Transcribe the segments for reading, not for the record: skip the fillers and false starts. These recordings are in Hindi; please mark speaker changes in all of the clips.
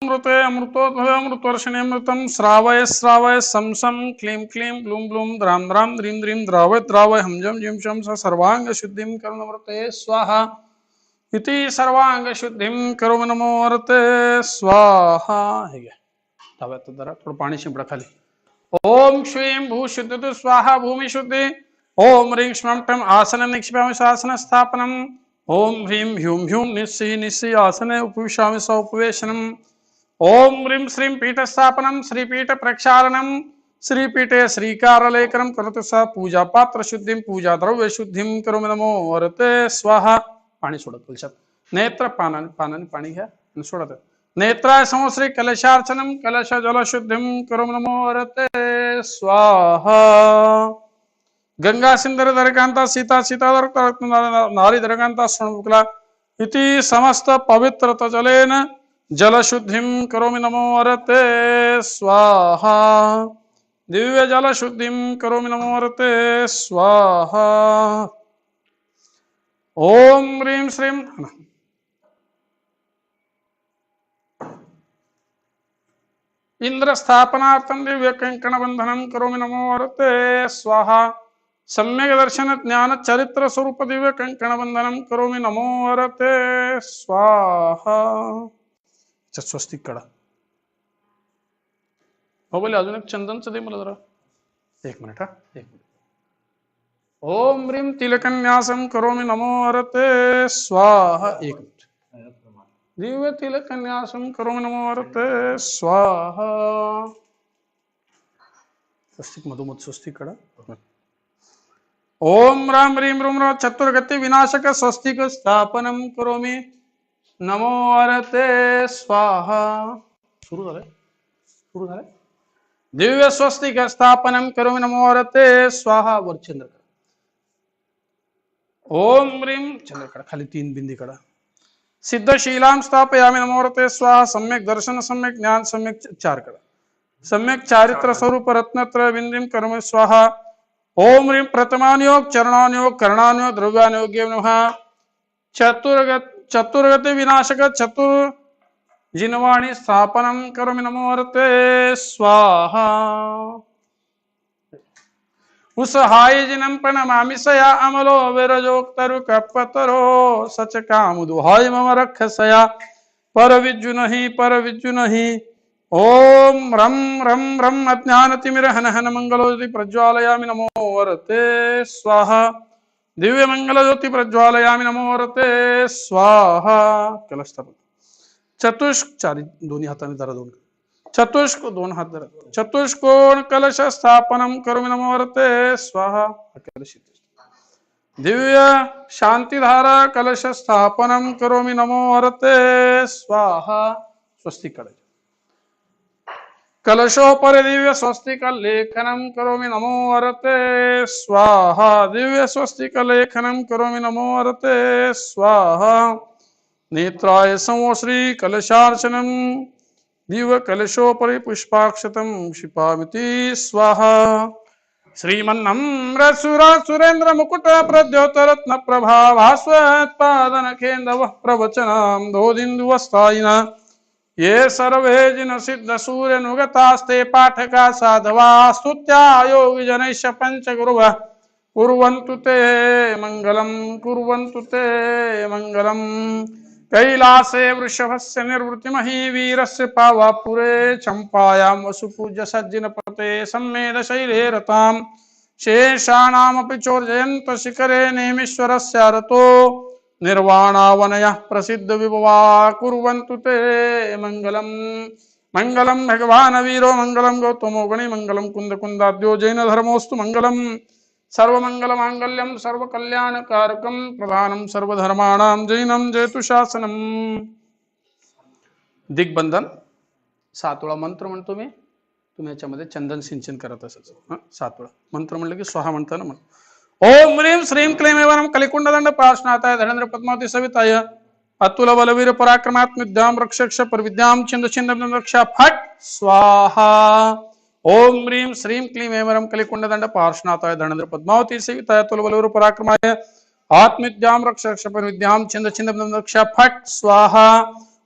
Speaker 1: अमृते अमृतोद्भवे अमृतवर्षिणे अमृतं श्रावय श्रावय सं सं क्लीं क्लीं ब्लूं ब्लूं द्रां द्रां द्रीं द्रीं द्रावय द्रावय हम जम जिम शम स सर्वांग शुद्धिं करुणमृते स्वाहा इति सर्वांग शुद्धिं करोमि नमो अमृते स्वाहा। हे घ्या ताब्यात जरा थोडं पाणी शिंपडा खाली। ओम श्रीं भूशुद्धि स्वाहा भूमि शुद्धि। ओम ह्रीं श्मं टं आसनं निक्षिपामि शासन स्थापनम्। ओम ह्रीं ह्यूं ह्यूं निस्सी निस्सी आसने उपविशामि स उपवेशनम्। ओम ह्रीं श्रीं पीठस्थापनं श्रीपीठ प्रक्षालनं श्रीपीठे श्रीकारलेखनं करोतु स पूजा पात्र शुद्धिं पूजा द्रव्य शुद्धिं करोमि नमो अमृते स्वाहा। पाणी सोडत तुलशात नेत्र पानाने पाणी घ्या आणि सोडत। नेत्राय समश्री कलशार्चनं कलश जल शुद्धिं करोमि नमो अमृते स्वाहा। गंगा सिंधर दरकांता सीता सीता नारी दरकांता स्वर्णमुखला इति समस्त पवित्रता जलेन जल शुद्धिं करोमि नमो अमृते स्वाहा। दिव्य जल शुद्धिं करोमि नमो अमृते स्वाहा। ओम ह्रीं श्रीं इंद्र स्थापनार्थं दिव्य कंकण बंधनं करोमि नमो अमृते स्वाहा। सम्यक दर्शन ज्ञान चरित्र स्वरूप दिव्य कंकण बंधनं करोमि नमो अमृते स्वाहा। स्वस्तिक काढा हो बोले अजून एक चंदनचं दे मला जरा एक मिनिट हा एक मिनिट। ओम ह्रीं तिलकन्यासं करोमि नमो अमृते स्वाहा। एक मिनिट दिव्य तिलकन्यासं करोमि नमो अमृते स्वाहा। स्वस्तिक मधोमध स्वस्तिक काढा। ओम राम ह्रीं रूम चतुर्गति विनाशक स्वस्तिक स्थापनं करोमि नमो अमृते स्वाहा। सुरू झालंय दिव्य स्वस्तिक स्थापनं करोमि नमो अमृते स्वाहा। वर चंद्र करा। ओम ह्रीं चंद्र करा खाली तीन बिंदी करा। सिद्धशीलां स्थापयामि नमो अमृते स्वाहा। सम्यक दर्शन सम्यक ज्ञान सम्यक चार करा। सम्यक चारित्र स्वरूप रत्नत्रय बिंदीं करोमि स्वाहा। ओम ह्रीं प्रथमान्योग चरणान्योग करणान्योग द्रव्यान्योग्य नमः। चतुर्गति विनाशक चतुर जिनवाणी स्थापनं करोमि नमो अमृते स्वाहा। उसहाय जिनं प्रणमामि सया अमलो विरजोक्तरु कपतरो सच कामुदुहाय मम रक्षसया पर विज्जु नहीं। ओम रम रम रम अज्ञानतिमिर हन हन मंगलोज्योति प्रज्वालयामि नमो अमृते स्वाहा। दिव्य मंगल ज्योति प्रज्वालयामि नमो अमृते स्वाहा। कलशस्थापन चतुष्क चारी दोन्ही हाताने जरा दोन चतुष्क दोन हात जरा चतुष्कोण कलश स्थापनं करोमि नमो अमृते स्वाहा। दिव्य शांतिधारा कलश स्थापनं करोमि नमो अमृते स्वाहा। स्वस्तिक काढायचे। कलशोपरि दिव्य स्वस्तिक लेखनं करोमि नमो अमृते स्वाहा। दिव्य स्वस्तिक लेखनं करोमि नमो अमृते स्वाहा। नेत्राय समोश्री कलशार्चनं दिव्य कलशोपरि पुष्पाक्षतं क्षिपामिति स्वाहा। श्रीमन्नम्र सुरेन्द्र मुकुट प्रद्योत रत्न प्रभा भास्वत्पादन केन्दव प्रवचनं धोदिन्दुवस्तायिना ये सर्वे जिन सिद्ध सूर्य नुगतास्ते पाठका साधवा स्तुत्या योगी जनैश्च पंचगुरुः कुर्वन्तु ते मंगलम्। कैलासे वृषभस्य निर्वृतिमहि वीरस्य पावापुरे चंपायां वसुपूज्य सज्जनपते सम्मेद शैले रतां शेषाणामपि चोर्जयन्त शिखरे नेमीश्वरस्य रतो निर्वाणावनयः प्रसिद्ध विभवा कुर्वन्तु ते मंगलम्। मंगलम भगवान वीरो मंगलम गौतमो गणि मंगलम कुंद कुंदाद्यो जैन धर्मोस्तु मंगलम सर्वमंगल मांगल्यम सर्वकल्याणकारकम प्रधानम सर्वधर्माणां जैनम जयतु शासनम। दिग्बंधन 7 वेळा मंत्र म्हणतो मी तुम्ही याच्यामध्ये चंदन सिंचन करत असाल 7 वेळा मंत्र म्हणलं की स्वाहा म्हणताना म्हण। ओम ह्रीं श्रीं क्लीं एवं कलिकुंडदंड पार्श्वनाथाय धनेन्द्र पद्मावती सविताय अतुल बलवीर पराक्रमात्म विद्यां रक्षक्ष पर विद्यां छिंद छिंद रक्षा फट स्वाहा। ओम ह्रीं श्रीं क्लीं ऐं कलिकुंड दंड पार्श्वनाथाय धनेन्द्र पद्मावती सेविताय तुलबलवर पराक्रमाय आत्मविद्यां रक्ष रक्ष विद्यां छिंद छिंद रक्ष फट स्वाहा।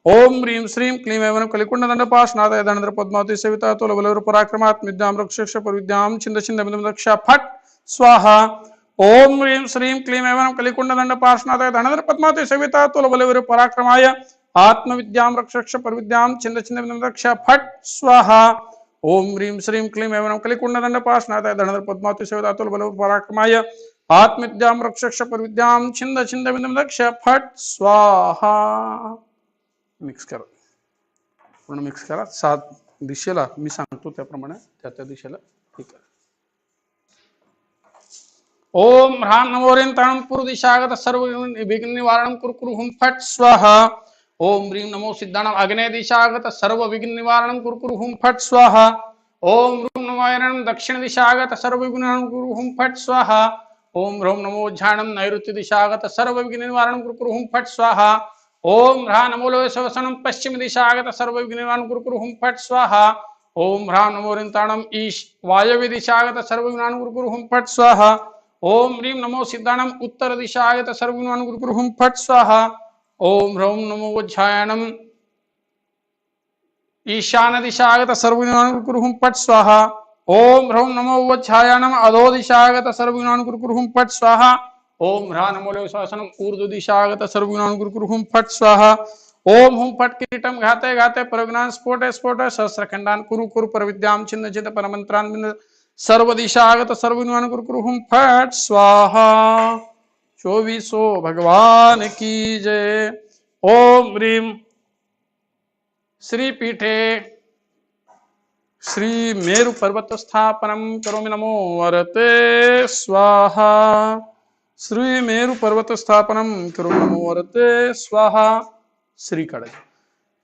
Speaker 1: ओम ह्रीं श्रीं क्लीं ऐं कलिकुंड दंड पार्श्वनाथाय धनेन्द्र पद्मावती सेविताय तुलबलवर पराक्रमाय आत्मविद्यां रक्ष रक्ष विद्यां छिंद छिंद रक्ष फट स्वाहा। ओम ह्रीं श्रीं क्लीं ऐं कलिकुंड दंड पार्श्वनाथाय धनेन्द्र पद्मावती सेविताय तुलबलवर पराक्रमाय आत्मविद्यां रक्ष रक्ष विद्यां छिंद छिंद रक्ष फट स्वाहा। ओम ह्रीं श्रीं क्लीं ऐं कलिकुंड दंड पार्श्वनाथाय धनेन्द्र पद्मावती सेविताय तुलबलवर पराक्रमाय आत्मविद्यां रक्ष रक्ष विद्यां छिंद छिंद रक्ष फट स्वाहा। मिक्स करा, पूर्ण मिक्स करा, 7 दिशेला मी सांगतो त्याप्रमाणे त्या दिशेला ठीक आहे। ओम ह्रां नमो ह्रीं तां पूर्वदिशागत सर्व विघ्न निवारणं कुरु हुं फट स्वाहा। ओम ह्रीं नमो सिद्धानां आग्नेय दिशागत सर्व विघ्न निवारणं कुरु हुं फट स्वाहा। ओम ह्रूं नमो ऐरं दक्षिण दिशागत सर्व विघ्न निवारणं कुरु हुं फट स्वाहा। ओम ह्रौं नमो झाणं नैऋत्य दिशागत सर्व विघ्न निवारणं कुरु हुं फट स्वाहा। ओम ह्रां नमो लोय सवसनं पश्चिम दिशागत सर्व विघ्न निवारणं कुरु हुं फट स्वाहा। ओम ह्रां नमो ह्रीं ताणं ईश वायव्य दिशागत सर्व विघ्न निवारणं कुरु हुं फट स्वाहा। ओम ह्रीं नमो सिद्धानां उत्तर दिशागत सर्व विघ्न निवारणं कुरु हुं फट स्वाहा। ओम ह्रौं नमो वज्झायनं ईशान दिशागत सर्व विघ्न निवारणं कुरु हुं फट स्वाहा। ओम ह्रौं नमो वज्झायनं अधो दिशागत सर्व विघ्न निवारणं कुरु हुं फट स्वाहा। ओम ह्रां नमो लोय सवसनं ऊर्ध्व दिशागत सर्व विघ्न निवारणं कुरु हुं फट स्वाहा। ओम हुं फट किरीटं घाते घाते परविघ्नान् स्फोटे स्फोटे सहस्रखंडान् कुरु कुरु परविद्यां छिन्न छिन्न परमंत्रान् बिंद सर्व दिशागत सर्व विघ्न निवारणं कुरु हुं फट स्वाहा। 24 भगवान की जय। ओम ह्रीं श्री पीठे श्री मेरु पर्वत स्थापनम करोमि नमो वरते स्वाहा। श्री मेरु पर्वत स्थापनम करोमि नमो वरते स्वाहा। श्री कड़ज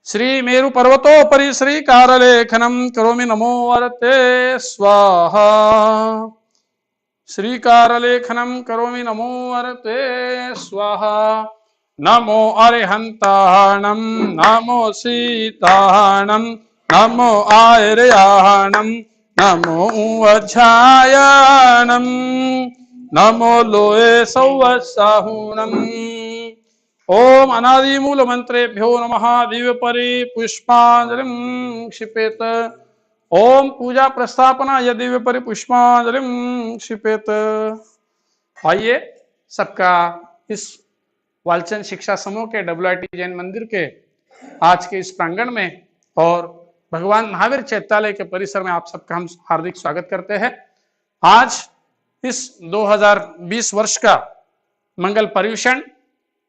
Speaker 1: श्री मेरु पर्वतोपरि श्री कारलेखनम करोमि नमो वरते स्वाहा। श्री कारलेखनम करोमि नमो वरते स्वाहा। नमो अरिहंताणं नमो सीताणं नमो आयर्याणं नमो वज्झायनं नमो लोये सौवत्साहुणम्। ओम अनादि मूल मंत्रेभ्यो नमः। दिव्य परि पुष्पांजलिं क्षिपेत। ओम पूजा प्रस्थापना या दिव्य परि पुष्पांजलिं क्षिपेत। आइए सबका इस वालचंद शिक्षा समूह के WIT जैन मंदिर के आज के इस प्रांगण में और भगवान महावीर चैत्यालय के परिसर में आप सबका हम हार्दिक स्वागत करते हैं। आज इस 2020 वर्ष का मंगल पर्युषण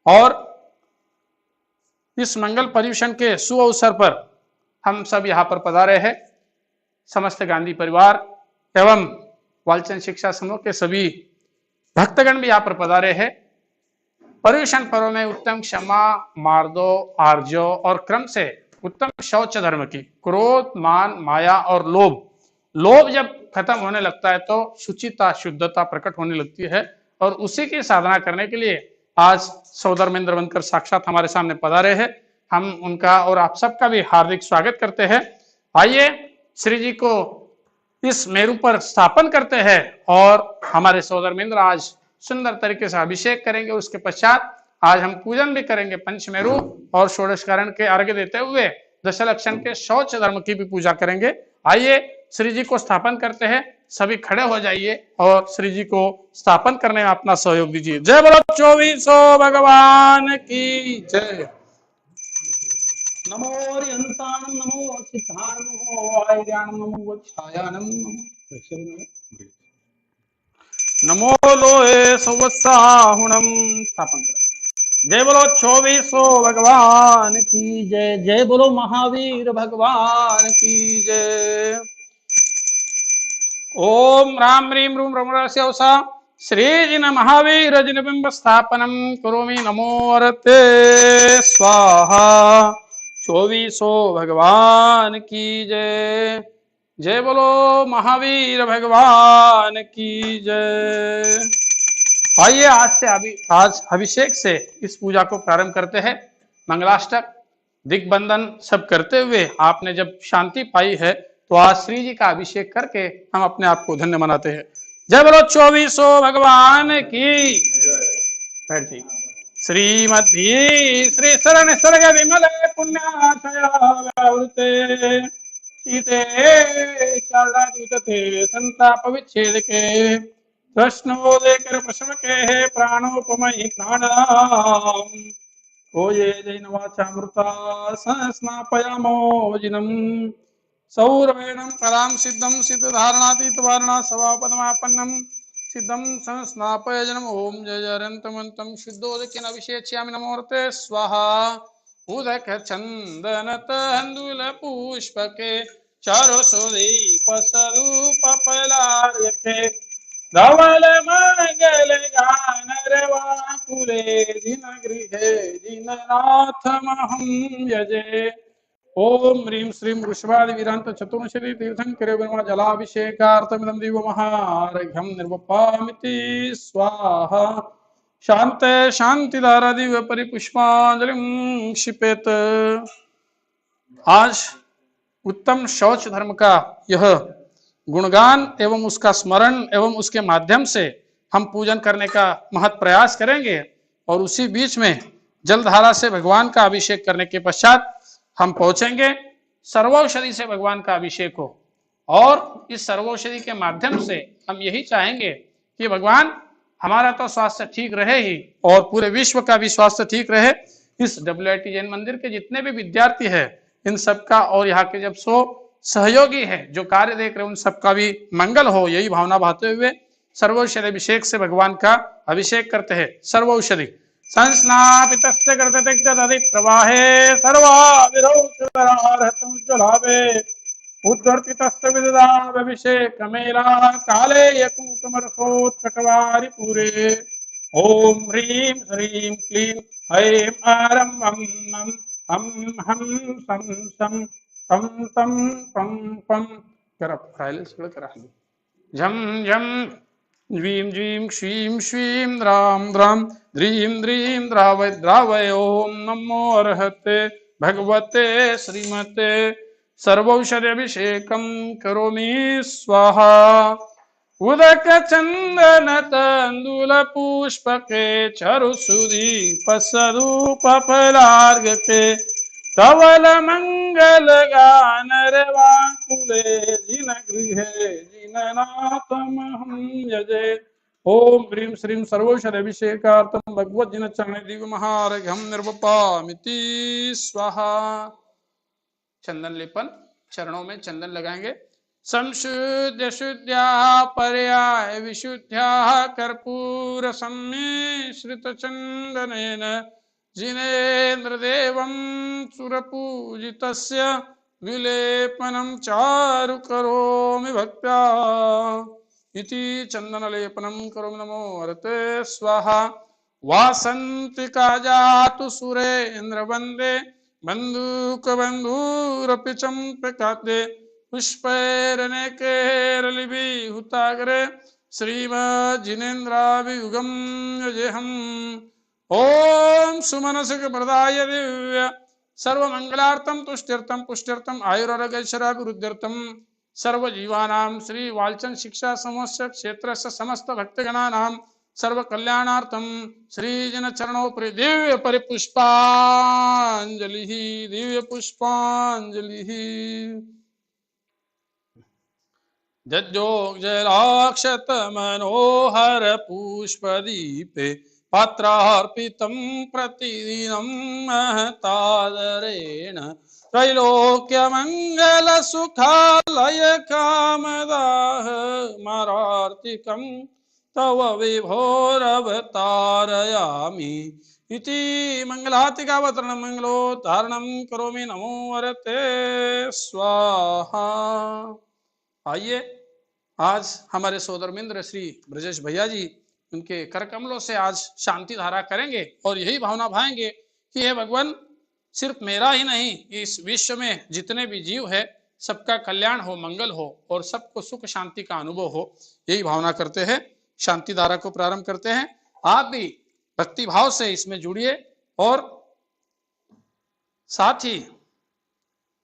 Speaker 1: और इस मंगल पर्युषण के शुभ अवसर पर हम सब यहाँ पर पधारे हैं। समस्त गांधी परिवार एवं वालचंद शिक्षा समूह के सभी भक्तगण भी यहाँ पर पधारे हैं। पर्युषण पर्व में उत्तम क्षमा, मार्दो, आर्जो और क्रम से उत्तम शौच धर्म की क्रोध, मान, माया और लोभ जब खत्म होने लगता है तो शुचिता, शुद्धता प्रकट होने लगती है और उसी की साधना करने के लिए आज सौधर्मेंद्र बनकर साक्षात हमारे सामने पधारे हैं। हम उनका और आप सबका भी हार्दिक स्वागत करते हैं। आइए श्री जी को इस मेरु पर स्थापन करते हैं और हमारे सौधर्मेंद्र आज सुंदर तरीके से अभिषेक करेंगे। उसके पश्चात आज हम पूजन भी करेंगे पंचमेरु और षोडशकरण के अर्घ्य देते हुए दशलक्षण के शौच धर्म की भी पूजा करेंगे। आइए श्री जी को स्थापन करते हैं। सभी खड़े हो जाइए और श्री जी को स्थापन करने में अपना सहयोग दीजिए। जय बोलो 24 भगवान की जय। नमो हरिहंताणं नमो सिद्धाणं नमो आयर्याणं नमो वज्झायनं नमो लोहे सौवत्साहुणं स्थापन करें। जय बोलो 24 भगवान की जय। जय बोलो महावीर भगवान की जय। ओम राम ह्रीं रूम रमरस्यवसा श्रीजिन महावीर जिन बिंब स्थापनम करोमि नमो वरते स्वाहा। 24 भगवान की जय। जय बोलो महावीर भगवान की जय। आइए आज अभिषेक से इस पूजा को प्रारंभ करते हैं। मंगलाष्टक दिग्बंधन सब करते हुए आपने जब शांति पाई है तो आज श्री जी का अभिषेक करके हम अपने आप को धन्य मनाते हैं। जय बोलो 2400 भगवान की। बैठ जाइए। श्रीमद्भी श्री शरण सर्ग विमल पुण्याशयावृते सीते शारदातीते संताप विच्छेद के कृष्णोदय प्रसव के प्राणोपमयी प्राणाम ओ ये जैनवाचामृता संस्नापयामोजिनम् सौरभेणं परां सिद्धं सिद्धधारणातीतवारणा सभापदमापन्नं सिद्धं संस्नापयजनम् ओम जय जयन्तमन्तं शुद्धोदकेन अभिषेच्यामि नमोऽर्ते स्वाहा उदक चंदन तंदुल पुष्पके चारुसुदीप स्वरूप पलार्यके धवल मंगल गान रवाकुले जिन गृहे जिननाथमहं यजे ओम ह्रीं श्रीं वृषभादि वीरांत चतुर्श्री तीर्थंकरे ब्रह्म जलाभिषेकार्थमिदं दिव्यमहार्घ्यं निर्वपामिति स्वाहा शांत शांतिधारा दिव्य परिपुष्पांजलिं क्षिपेत। आज उत्तम शौच धर्म का यह गुणगान एवं उसका स्मरण एवं उसके माध्यम से हम पूजन करने का महत् प्रयास करेंगे और उसी बीच में जलधारा से भगवान का अभिषेक करने के पश्चात हम पहुंचेंगे सर्वौषधि से भगवान का अभिषेक हो और इस सर्वौषधि के माध्यम से हम यही चाहेंगे कि भगवान हमारा तो स्वास्थ्य ठीक रहे ही और पूरे विश्व का भी स्वास्थ्य ठीक रहे। इस WIT जैन मंदिर के जितने भी विद्यार्थी हैं इन सबका और यहाँ के जब सहयोगी है जो कार्य देख रहे हैं उन सबका भी मंगल हो, यही भावना भाते हुए सर्वौषधि अभिषेक से भगवान का अभिषेक करते हैं। सर्वौषधि संस्नापितस्य कृततिग्धदधि प्रवाहे सर्वाविरौषधरारहतमुज्ज्वलाभे उद्वर्तितस्य विददाभिषेकमेला काले यकुङ्कुमरसोत्कटवारि पूरे ॐ ह्रीं श्रीं क्लीं ऐं आरं मं मं हं हं सं सं तं तं पं पं करा खायला सगळं करा झं झं ज्वीं ज्वीं क्षीं श्वीं द्रां द्रां द्रीं द्रीं द्रावय द्रावय ॐ नमो अर्हते भगवते श्रीमते सर्वौषध्यभिषेकं करोमि स्वाहा उदक चंदन तंदुल पुष्पके चरुसुदीप स्वरूप पलार्घ्यके धवल मंगल गान रवाकुले जिन गृहे जिननाथमहं यजे ओम ह्रीं श्रीं सर्वौषध्यभिषेकार्थं भगवद्जिन चरणे दिव्य महार्घ्यं निर्वपामिति स्वाहा। चंदन लेपन, चरणों में चंदन लगाएंगे। संशुद्ध शुद्ध्या पर्याय विशुद्ध्या कर्पूर सम्मिश्रित चंदनेन जिनेन्द्रदेवं सुरपूजितस्य विलेपनं चारु करोमि भक्त्या इति चंदनलेपनं करोमि नमो हरते स्वाहा। वासन्तिका जातु सुरेन्द्र वन्दे बंधुक बंधुरपि चंपकाते पुष्पैरनेकैरलिभिहुताग्रे श्रीमज्जिनेन्द्राभियुगं यजेहम् ओम सुमनसिक प्रदाय दिव्य सर्वमंगलार्थं तुष्ट्यर्थं पुष्ट्यर्थं आयुरारोग्यैश्वर्याभिवृद्ध्यर्थं सर्वजीवानां श्री वालचंद शिक्षा समूहस्य क्षेत्रस्य समस्त भक्तगणानां सर्व कल्याणार्थं श्रीजन चरणोपरि दिव्य परिपुष्पांजलि दिव्य पुष्पांजलि जज्जोज्जलाक्षत मनोहर पुष्पदीपे पात्रार्पितं प्रतिदिनं महतादरेण त्रैलोक्यमंगल सुखालय कामदाह मरार्तिकं तव विभोरवतारयामि इति मंगलातिकावतरण मंगलोद्धारणं करोमि नमो वरते स्वाहा। आइए आज हमारे सोदरमिंद्र श्री ब्रजेश भैया जी उनके कर कमलों से आज शांति धारा करेंगे और यही भावना भाएंगे कि हे भगवान सिर्फ मेरा ही नहीं इस विश्व में जितने भी जीव है सबका कल्याण हो, मंगल हो और सबको सुख शांति का अनुभव हो, यही भावना करते हैं। शांति धारा को प्रारंभ करते हैं। आप भी भक्ति भाव से इसमें जुड़िए और साथ ही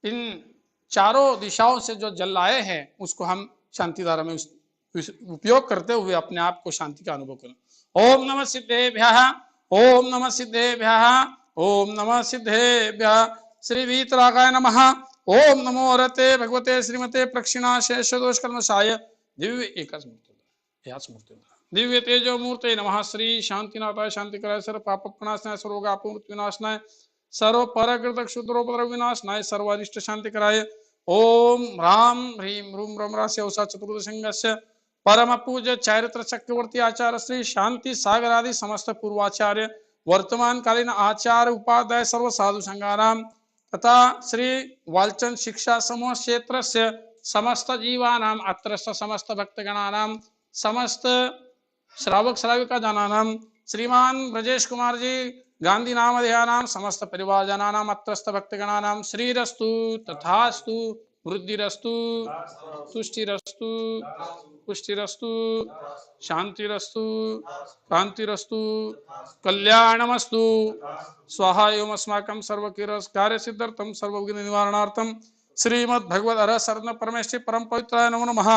Speaker 1: इन चारों दिशाओं से जो जल आए हैं उसको हम शांति धारा में उपयोग करते हुए अपने आप को शांति का अनुभव करें। ओम नमः सिद्धेभ्यः, ओम नमः सिद्धेभ्यः, ओम नमः सिद्धेभ्यः। श्री वीतरागाय नमः। ओम नमो रते भगवते श्रीमते प्रक्षिणाशेष दोष कल्मषाय दिव्य एकच मूर्ति याच मूर्ति दिव्य तेजो मूर्ते नमः। श्री शांतिनाथाय शांतिकराय सर्व पाप प्रणाशनाय सर्व रोगाप मृत्यु विनाशनाय सर्व परकृत क्षुद्रोपद्रव विनाशनाय सर्व अरिष्ट शांतिकराय ओम ह्रां ह्रीं ह्रूं रं रास्यवसा चतुर्दशंगस्य परम पूज्य चारित्र चक्रवर्ती आचार्य श्री शांति सागर आदि समस्त पूर्वाचार्य वर्तमान कालीन आचार्य उपाध्याय सर्व साधु संघानाम तथा श्री वालचंद शिक्षा समूह क्षेत्र से समस्त जीवानाम अत्रस्थ समस्त भक्तगणानाम समस्त श्रावक श्राविका जनानाम श्रीमान ब्रजेश कुमार जी गांधी नामधेयानाम समस्त परिवार जनानाम अत्रस्थ भक्तगणानाम श्रीरस्तु तथास्तु वृद्धिरस्तु तुष्टिरस्तु पुष्टिरस्तु शांतिरस्तु कांतिरस्तु कल्याणमस्तु स्वाहा एवं अस्माकं सर्वकार्य सिद्ध्यर्थं सर्वविघ्न निवारणार्थं श्रीमद् भगवद अरसरन परमेश्वरी परम पवित्राय नमो नमः।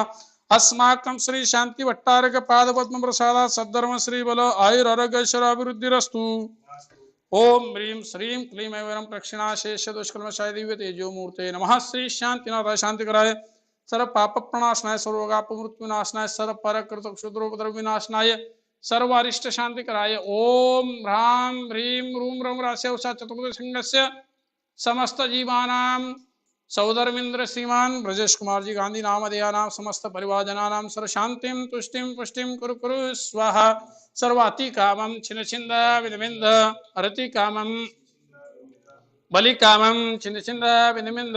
Speaker 1: अस्माकं श्री शांति भट्टारक पाद पद्म प्रसादात् सद्धर्म श्री बल आयुर आरोग्य ऐश्वर्याभिवृद्धिरस्तु। ओम ह्रीं श्रीं क्लीं ऐं प्रक्षिणाशेष दुष्कर्मशाय दिव्य तेजो मूर्ते नमः। श्री शांतिनाथाय शांतिकराय सर्व पाप प्रणाशनाय सर्व रोगाप मृत्यु विनाशनाय सर्व परकृत क्षुद्रोपद्रव विनाशनाय सर्व अरिष्ट शांतिकराय ओम ह्रां ह्रीं ह्रूं रं रास्यवसा चतुर्दशंगस्य समस्त जीवानां सौधर्मेन्द्र श्रीमान ब्रजेश कुमार जी गांधी नामधेयानां समस्त परिवारजनानां सर्व शांतिं तुष्टिं पुष्टिं कुरु कुरु स्वाहा। सर्वाति कामं छिन्न छिन्द विनिमिन्द अरति कामं बलि कामं छिन्न छिन्द विनिमिन्द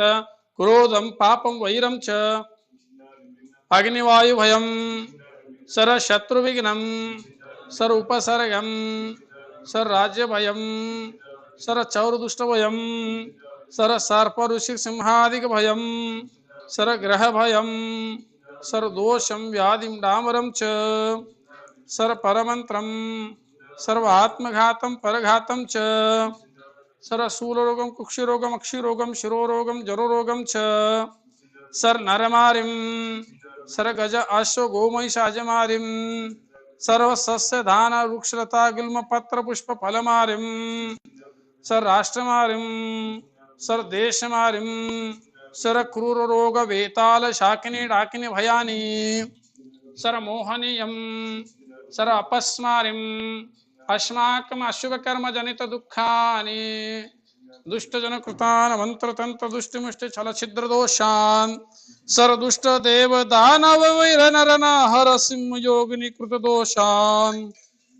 Speaker 1: क्रोधं पापं वैरं च अग्निवायु भयं सर शत्रु विघ्नं सर उपसर्गं सर राज्य भयं सर चौर दुष्ट भयं सर सर्प ऋषि सिंहादिक भयं सर ग्रह भयं सर दोषं व्याधिं डामरं च सर परमंत्रं सर्व आत्मघातं परघातं च सर शूलरोगं कुक्षिरोगं अक्षिरोगं शिरोरोगं जरोरोगं च सर नरमारिं सर गज अश्व गोमहिष अजमारिं सर्व सस्य धान वृक्षलता गुल्म पत्र पुष्प फलमारिं सर राष्ट्रमारिं सर देशमारिं सर क्रूर रोग वेताल शाकिनी डाकिनी भयानी सर मोहनीयं सर अपस्मारिं अस्माकम् अशुभ कर्म जनित दुःखानि दुष्ट जन कृतान मंत्र तंत्र दुष्टि मुष्टि छल छिद्र दोषान सर दुष्ट देव दानव वैर नर हर सिंह योगिनी कृत दोषान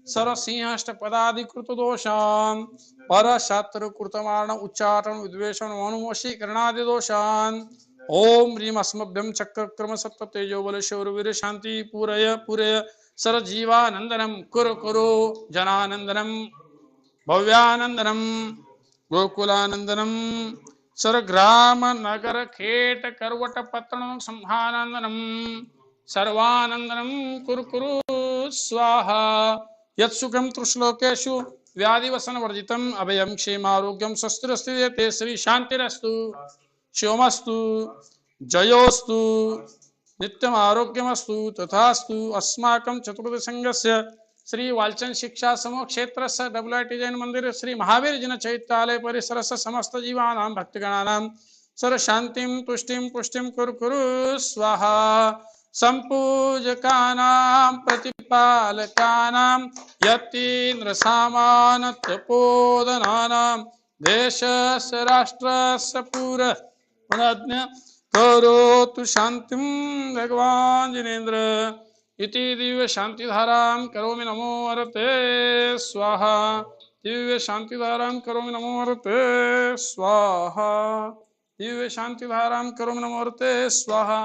Speaker 1: सर सिंहष्ट पदाधिकृत दोषान पर शत्रु कृतमार्ण उच्चाटन विद्वेषण मनुमोषीकरणादि दोषान ओम ह्रीं अस्मभ्यं चक्रक्रम सत्व तेजो बल शौर्यवीर शांति पूरय पूरय सर जीवानंदनम कुरु कुरु जनानंदनम भव्यानंदनम गोकुलानंदनम सर ग्राम नगर खेट करवट पत्तन संहानंदनम सर्वानंदनम कुरु कुरु स्वाहा। यत्सुखम त्रिश्लोकेषु व्याधिवसन वर्जितम अभयं क्षेमारोग्यं स्वस्तिरस्ति ते श्री शांतिरस्तु शिवमस्तु जयोस्तु नित्यम आरोग्यमस्तु तथास्तु। अस्माकं चतुर्दशंगस्य श्री वालचंद शिक्षा समूह क्षेत्र से WIT जैन मंदिर श्री महावीर जन चैत्यालय परिसर से समस्त जीवानां भक्तगणानां सर्व शांतिं तुष्टिं पुष्टिं कुरु कुरु स्वाहा। संपूजकानां प्रतिपालकानां यतीन्द्र सामान तपोधनानां देशस्य राष्ट्रस्य पूर्वज्ञ करोतु शांतिं भगवान् जिनेन्द्र इति दिव्य शांति धारां करोमि नमो वरते स्वाहा। दिव्य शांति धारां करोमि नमो वरते स्वाहा। दिव्य शांति धारां करोमि नमो वरते स्वाहा।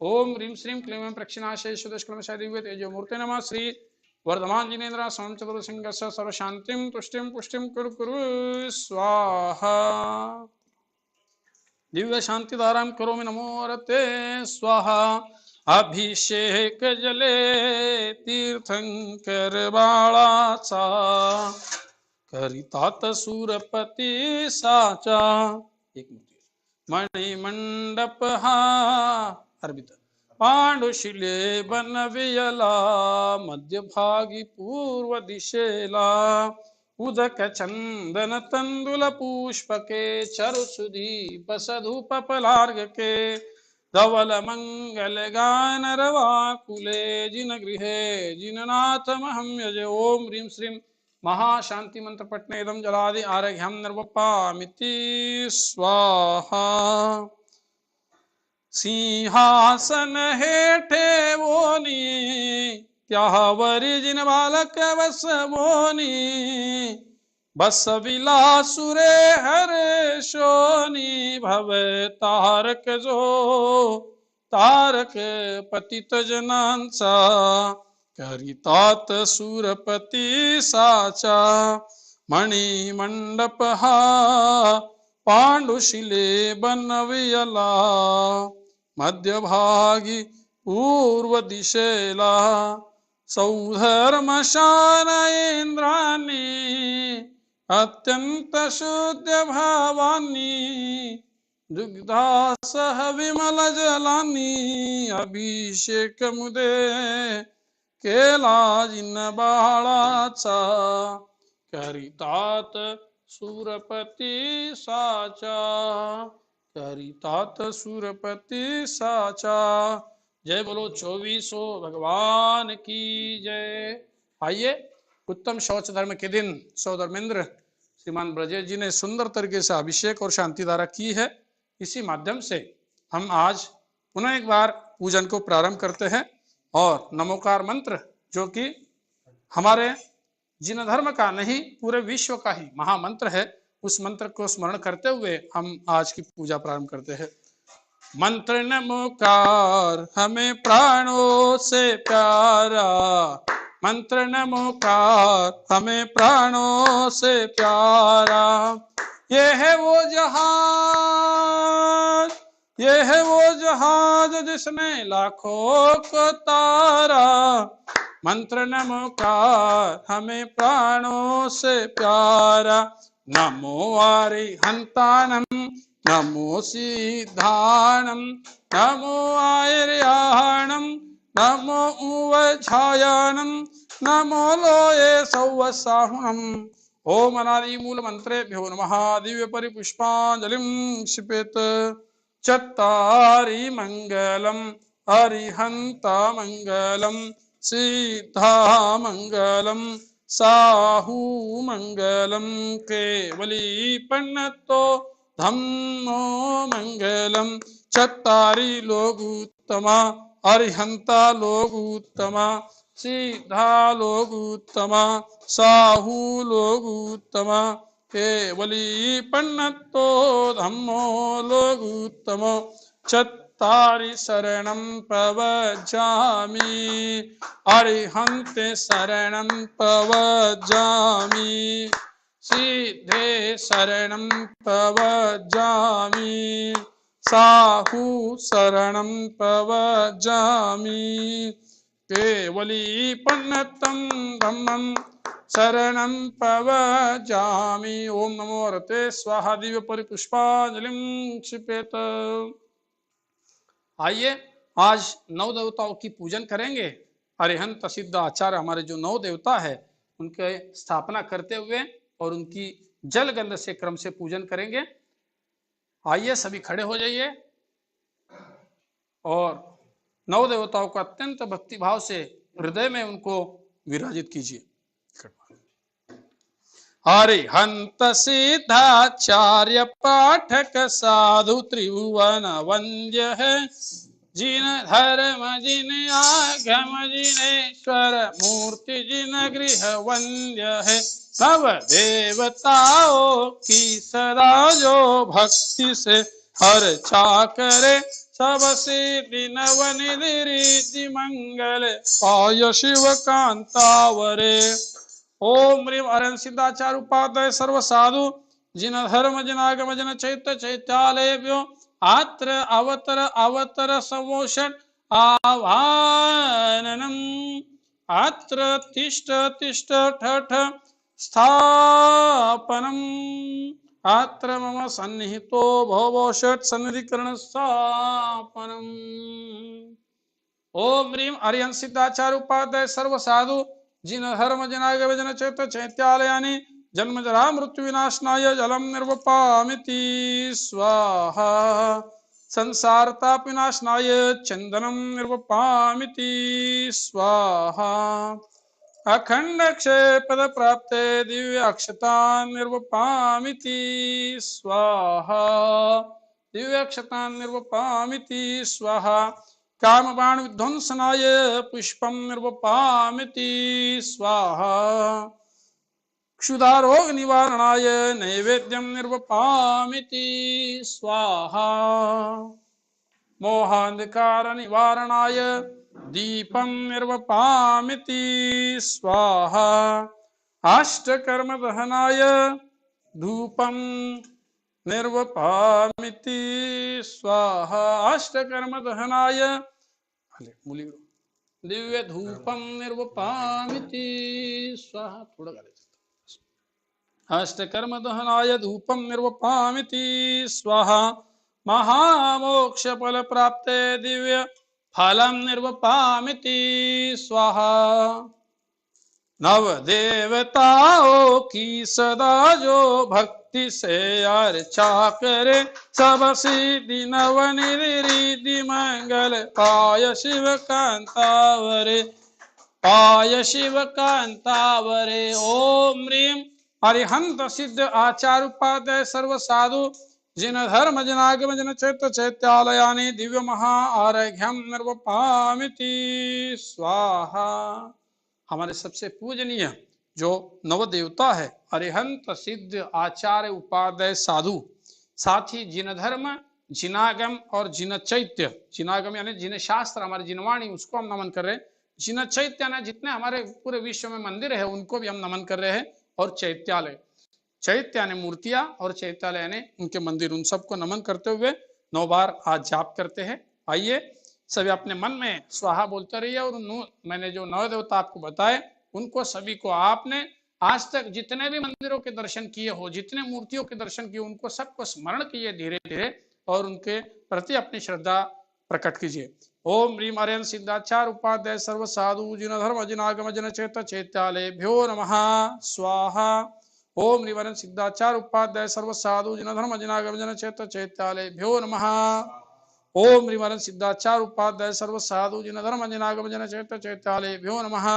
Speaker 1: ओम ह्रीं श्रीं क्लीं प्रक्षिणाशेष दुष्कर्मशाय दिव्य तेजो मूर्ते नमः। श्री वर्धमान जिनेन्द्र स्वामी चतुर्दशंगस्य सर्व शांतिं तुष्टिं पुष्टिं कुरु कुरु स्वाहा। दिव्य शांति धारां करोमि नमो वरते स्वाहा। अभिषेक जले तीर्थंकर बाळाचा करितात सुरपती साचा। एक मिनिट मणिमंडप अर्पित पांडुशिले बनवियला मध्य भागी पूर्व दिशेला उदक चंदन तंदुल पुष्पके चरु सुदीप सधूप पलार्घ के धवल मंगल गान रवाकुले जिन गृहे जिननाथ महम यजे ओम ह्रीं श्रीं महाशांति मंत्र पठने इदम जलादि आरघ्यम निर्वपामिति स्वाहा। सिंहासन हेठे वोनी त्यावरी जिन बालक बस मोनी बस विलासुरे हरे शोनी भव तारक जो तारक पतित जनांचा करितात सुरपती साचा मणि मंडप पांडुशिले बनवियला मध्यभागी पूर्व दिशेला सौधर्मशान इंद्राणी अत्यंत शुद्ध भावानी दुग्धासह विमल जलानी अभिषेक मुदे केला जिन बाळाचा करितात सुरपती साचा करितात सुरपती साचा। जय बोलो 2400 भगवान की जय। आइए, उत्तम शौच धर्म के दिन सौधर्मेंद्र श्रीमान ब्रजेश जी ने सुंदर तरीके से अभिषेक और शांति धारा की है। इसी माध्यम से हम आज पुनः एक बार पूजन को प्रारंभ करते हैं और नमोकार मंत्र जो कि हमारे जिन धर्म का नहीं पूरे विश्व का ही महामंत्र है, उस मंत्र को स्मरण करते हुए हम आज की पूजा प्रारंभ करते हैं। मंत्र नमोकार हमें प्राणों से प्यारा, मंत्र नमोकार हमें प्राणों से प्यारा। ये है वो जहाज, ये है वो जहाज जिसने लाखों को तारा। मंत्र नमोकार हमें प्राणों से प्यारा। नमो आरिहंतानम नमो सिद्धानम नमो आयर्याणम नमो उवझायानम नमो लोये सौवसाहुणम। ओम अनादि मूल मंत्रेभ्यो नमः। दिव्य परिपुष्पांजलिं क्षिपेत। चत्तारि मंगलम अरिहंता मंगलम सिद्धा मंगलम साहू मंगलम केवली पन्नतो धम्मो मंगलम। चत्तारि लोग उत्तमा अरिहंता लोग उत्तमा सिद्धा लोग उत्तमा साहू लोग उत्तमा केवली पन्नतो धम्मो लोग उत्तमो। चत्तारि शरणं प्रवज्जामि अरिहन्ते शरणं प्रवज्जामि सिद्धे शरणं प्रवज्जामि साहू शरणं प्रवज्जामि केवली पन्नतं धम्मं शरणं प्रवज्जामि। ओम नमो रते स्वाहा। दिव्य परिपुष्पांजलिं क्षिपेत। आइए, आज नौ देवताओं की पूजन करेंगे। अरिहंत सिद्ध आचार्य हमारे जो नौ देवता है उनके स्थापना करते हुए और उनकी जल गंध से क्रम से पूजन करेंगे। आइए सभी खड़े हो जाइए और नौ देवताओं को अत्यंत भक्ति भाव से हृदय में उनको विराजित कीजिए। अरिहंत सिद्धाचार्य पाठक साधु त्रिभुवन वंद्य है। जिन धर्म जिन आगम जिनेश्वर मूर्ति जिन गृह वंद्य है। नव देवताओं की सदा जो भक्ति से अर्चा करे। सब सिद्धि नवनिधि रिद्धि मंगल पाय शिव कांतावरे। ओम ह्रीं हरं सिद्धाचार उपाध्याय सर्व साधु जिन धर्म जिन आगम जिन चैत्य चैत्यालयभ्यो आत्र अवतर अवतर समोषण आवाहनम। अत्र तिष्ठ तिष्ठ ठठ स्थापनम अत्र मम सन्निहितो भवषट् सन्निधिकरण स्थापनम्। ओम ह्रीं अर्यं सिद्धाचार्य उपाध्याय सर्व साधु जिन धर्म जनागम जन चैत्य चैत्यालयानि जन्म जरा मृत्यु विनाशनाय जलम निर्वपामिति स्वाहा। संसार ताप विनाशनाय चंदनम निर्वपामिति स्वाहा। अखंड क्षय पद प्राप्ते दिव्य अक्षता निर्वपामिति स्वाहा। दिव्य अक्षता निर्वपामिति स्वाहा। काम बाण विध्वंसनाय पुष्पम निर्वपामिति स्वाहा। क्षुधा रोग निवारणाय नैवेद्यम निर्वपामिति स्वाहा। मोहांधकार निवारणाय दीपम निर्वपामिति स्वाहा। अष्टकर्म दहनाय धूपम निर्वपामिति स्वाहा। अष्टकर्म दहनाय दिव्य धूपम निर्वपामिति स्वाहा। थोड़ा अष्टकर्म दहनाय धूपम निर्वपामिति स्वाहा। महामोक्ष फल प्राप्ते दिव्य फलम निर्वपामिति स्वाहा। नव देवताओं की सदा जो भक्ति से अर्चा करे सब सिद्धि नव निधि मंगल पाय शिव कांतावरे पाय शिव कांतावरे। ओम ह्रीं अरिहंत सिद्ध आचार्य उपाध्याय सर्व साधु जिन धर्म जनागम जन चैत्य चैत्यालयानि दिव्य महा आर्घ्यम निर्वपामिति स्वाहा। हमारे सबसे पूजनीय जो नव देवता है अरिहंत सिद्ध आचार्य उपाध्याय साधु, साथ ही जिन धर्म जिनागम और जिन चैत्य, जिनागम यानी जिन शास्त्र हमारे जिनवाणी उसको हम नमन कर रहे हैं, जिन चैत्य यानी जितने हमारे पूरे विश्व में मंदिर है उनको भी हम नमन कर रहे हैं, और चैत्यालय, चैत्य यानी मूर्तियां और चैत्यालय यानी उनके मंदिर, उन सबको नमन करते हुए 9 बार आज जाप करते हैं। आइए सभी अपने मन में स्वाहा बोलते रहिए, और मैंने जो 9 देवता आपको बताए उनको सभी को आपने आज तक जितने भी मंदिरों के दर्शन किए हो, जितने मूर्तियों के दर्शन किए, उनको सबको स्मरण कीजिए धीरे धीरे और उनके प्रति अपनी श्रद्धा प्रकट कीजिए। ओम ह्रीं अर्यं सिद्धाचार्य उपाध्याय सर्व साधु जिन धर्म जिनागम जन चैत्य चैत्यालयेभ्यो नमः स्वाहा। ओम ह्रीं अर्यं सिद्धाचार्य उपाध्याय सर्व साधु जिन धर्म जिनागम जन चैत्य चैत्यालयेभ्यो नमः। ओम ह्रीं अर्यं सिद्धाचार्य उपाध्याय सर्व साधु जिन धर्म जिनागम जन चैत्य चैत्यालयेभ्यो नमः।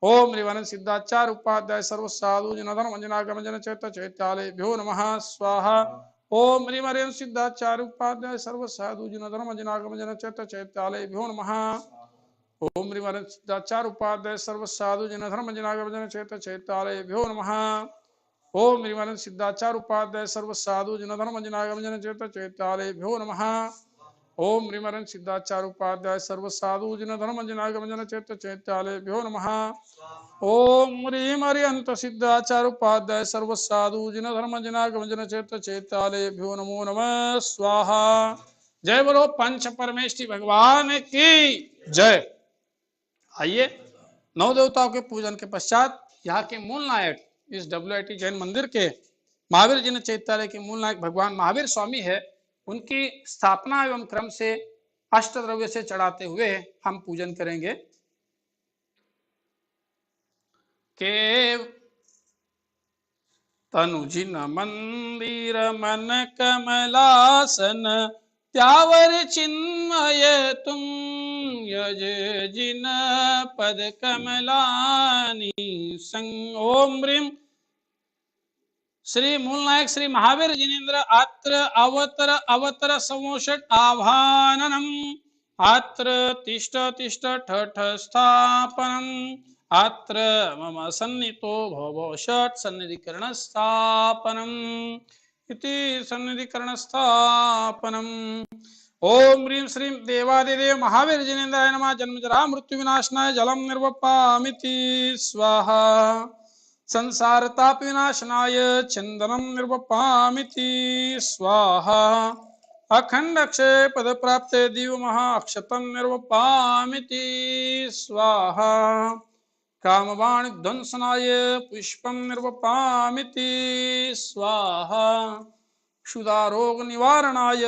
Speaker 1: ओम ह्रीं अर्यं सिद्धाचार्य उपाध्याय सर्व साधु जिन धर्म जिनागम जन चैत्य चैत्यालयेभ्यो नमः स्वाहा। ओम ह्रीं अर्यं सिद्धाचार्य उपाध्याय सर्व साधु जिन धर्म जिनागम जन चैत्य चैत्यालयेभ्यो नमः। ओम ह्रीं अर्यं सिद्धाचार्य उपाध्याय सर्व साधु जिन धर्म जिनागम जन चैत्य चैत्यालयेभ्यो नमः। ओम ह्रीं अर्यं सिद्धाचार्य उपाध्याय सर्व साधु जिन धर्म जिनागम जन चैत्य चैत्यालयेभ्यो नमः। ओम ह्रीं अर्यं सिद्धाचार्य उपाध्याय सर्व साधु जिन धर्म जिनागम जन चैत्य चैत्यालयेभ्यो नमः। ओम ह्रीं अर्यंत सिद्धाचार्य उपाध्याय सर्व साधु जिन धर्म जिनागम जन चैत्य चैत्यालयेभ्यो नमो नमः स्वाहा। जय बोलो पंच परमेष्ठी भगवान की जय। आइए 9 देवताओं के पूजन के पश्चात यहाँ के मूल नायक इस WIT जैन मंदिर के महावीर जिन चैत्यालय के मूल नायक भगवान महावीर स्वामी है, उनकी स्थापना एवं क्रम से अष्टद्रव्य से चढ़ाते हुए हम पूजन करेंगे। के तनु जिन मंदिर मन कमलासन त्यावर चिन्मय तुम यज जिन पद कमलानी संग। ओम ह्रीं श्री मूल नायक श्री महावीर जिनेन्द्र आत्र अवतर अवतर संवोषट आभाननम आत्र तिष्ठ तिष्ठ ठठ स्थापनम आत्र मम सन्नितो भव षट् सन्निधिकरण स्थापनम इति सन्निधिकरण स्थापनम। ओम ह्रीं श्रीं देवादिदेव महावीर जिनेन्द्राय नमः। जन्म जरा मृत्यु विनाशनाय जलम निर्वपामिति स्वाहा। संसार ताप विनाशनाय चंदनम निर्वपामिति स्वाहा। अखंड अक्षय पद प्राप्ते दिव्य महा अक्षतम निर्वपामिति स्वाहा। कामवाण ध्वंसनाय पुष्पम निर्वपामिति स्वाहा। क्षुधारोग निवारणाय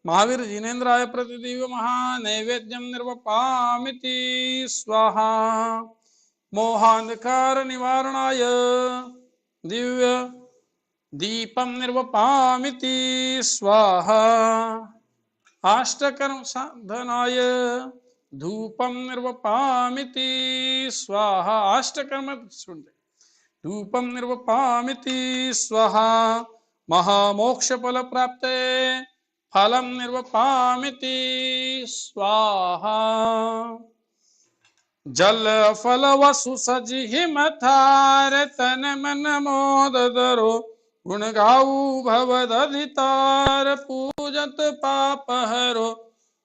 Speaker 1: महावीर जिनेन्द्राय प्रतिदिव्य महानैवेद्यम निर्वपामिति स्वाहा। मोहांधकार निवारणाय दिव्य दीपम निर्वपामिति स्वाहा। अष्टकर्म साधनाय धूपम निर्वपामिति स्वाहा। अष्टकर्म सुनते धूपम निर्वपामिति स्वाहा। महामोक्ष फल प्राप्ते फलम निर्वपामिति स्वाहा। जल फल वसु सजि मथार तन मन मोद दरो गुण गाऊ भवदधितार पूजत पाप हरो।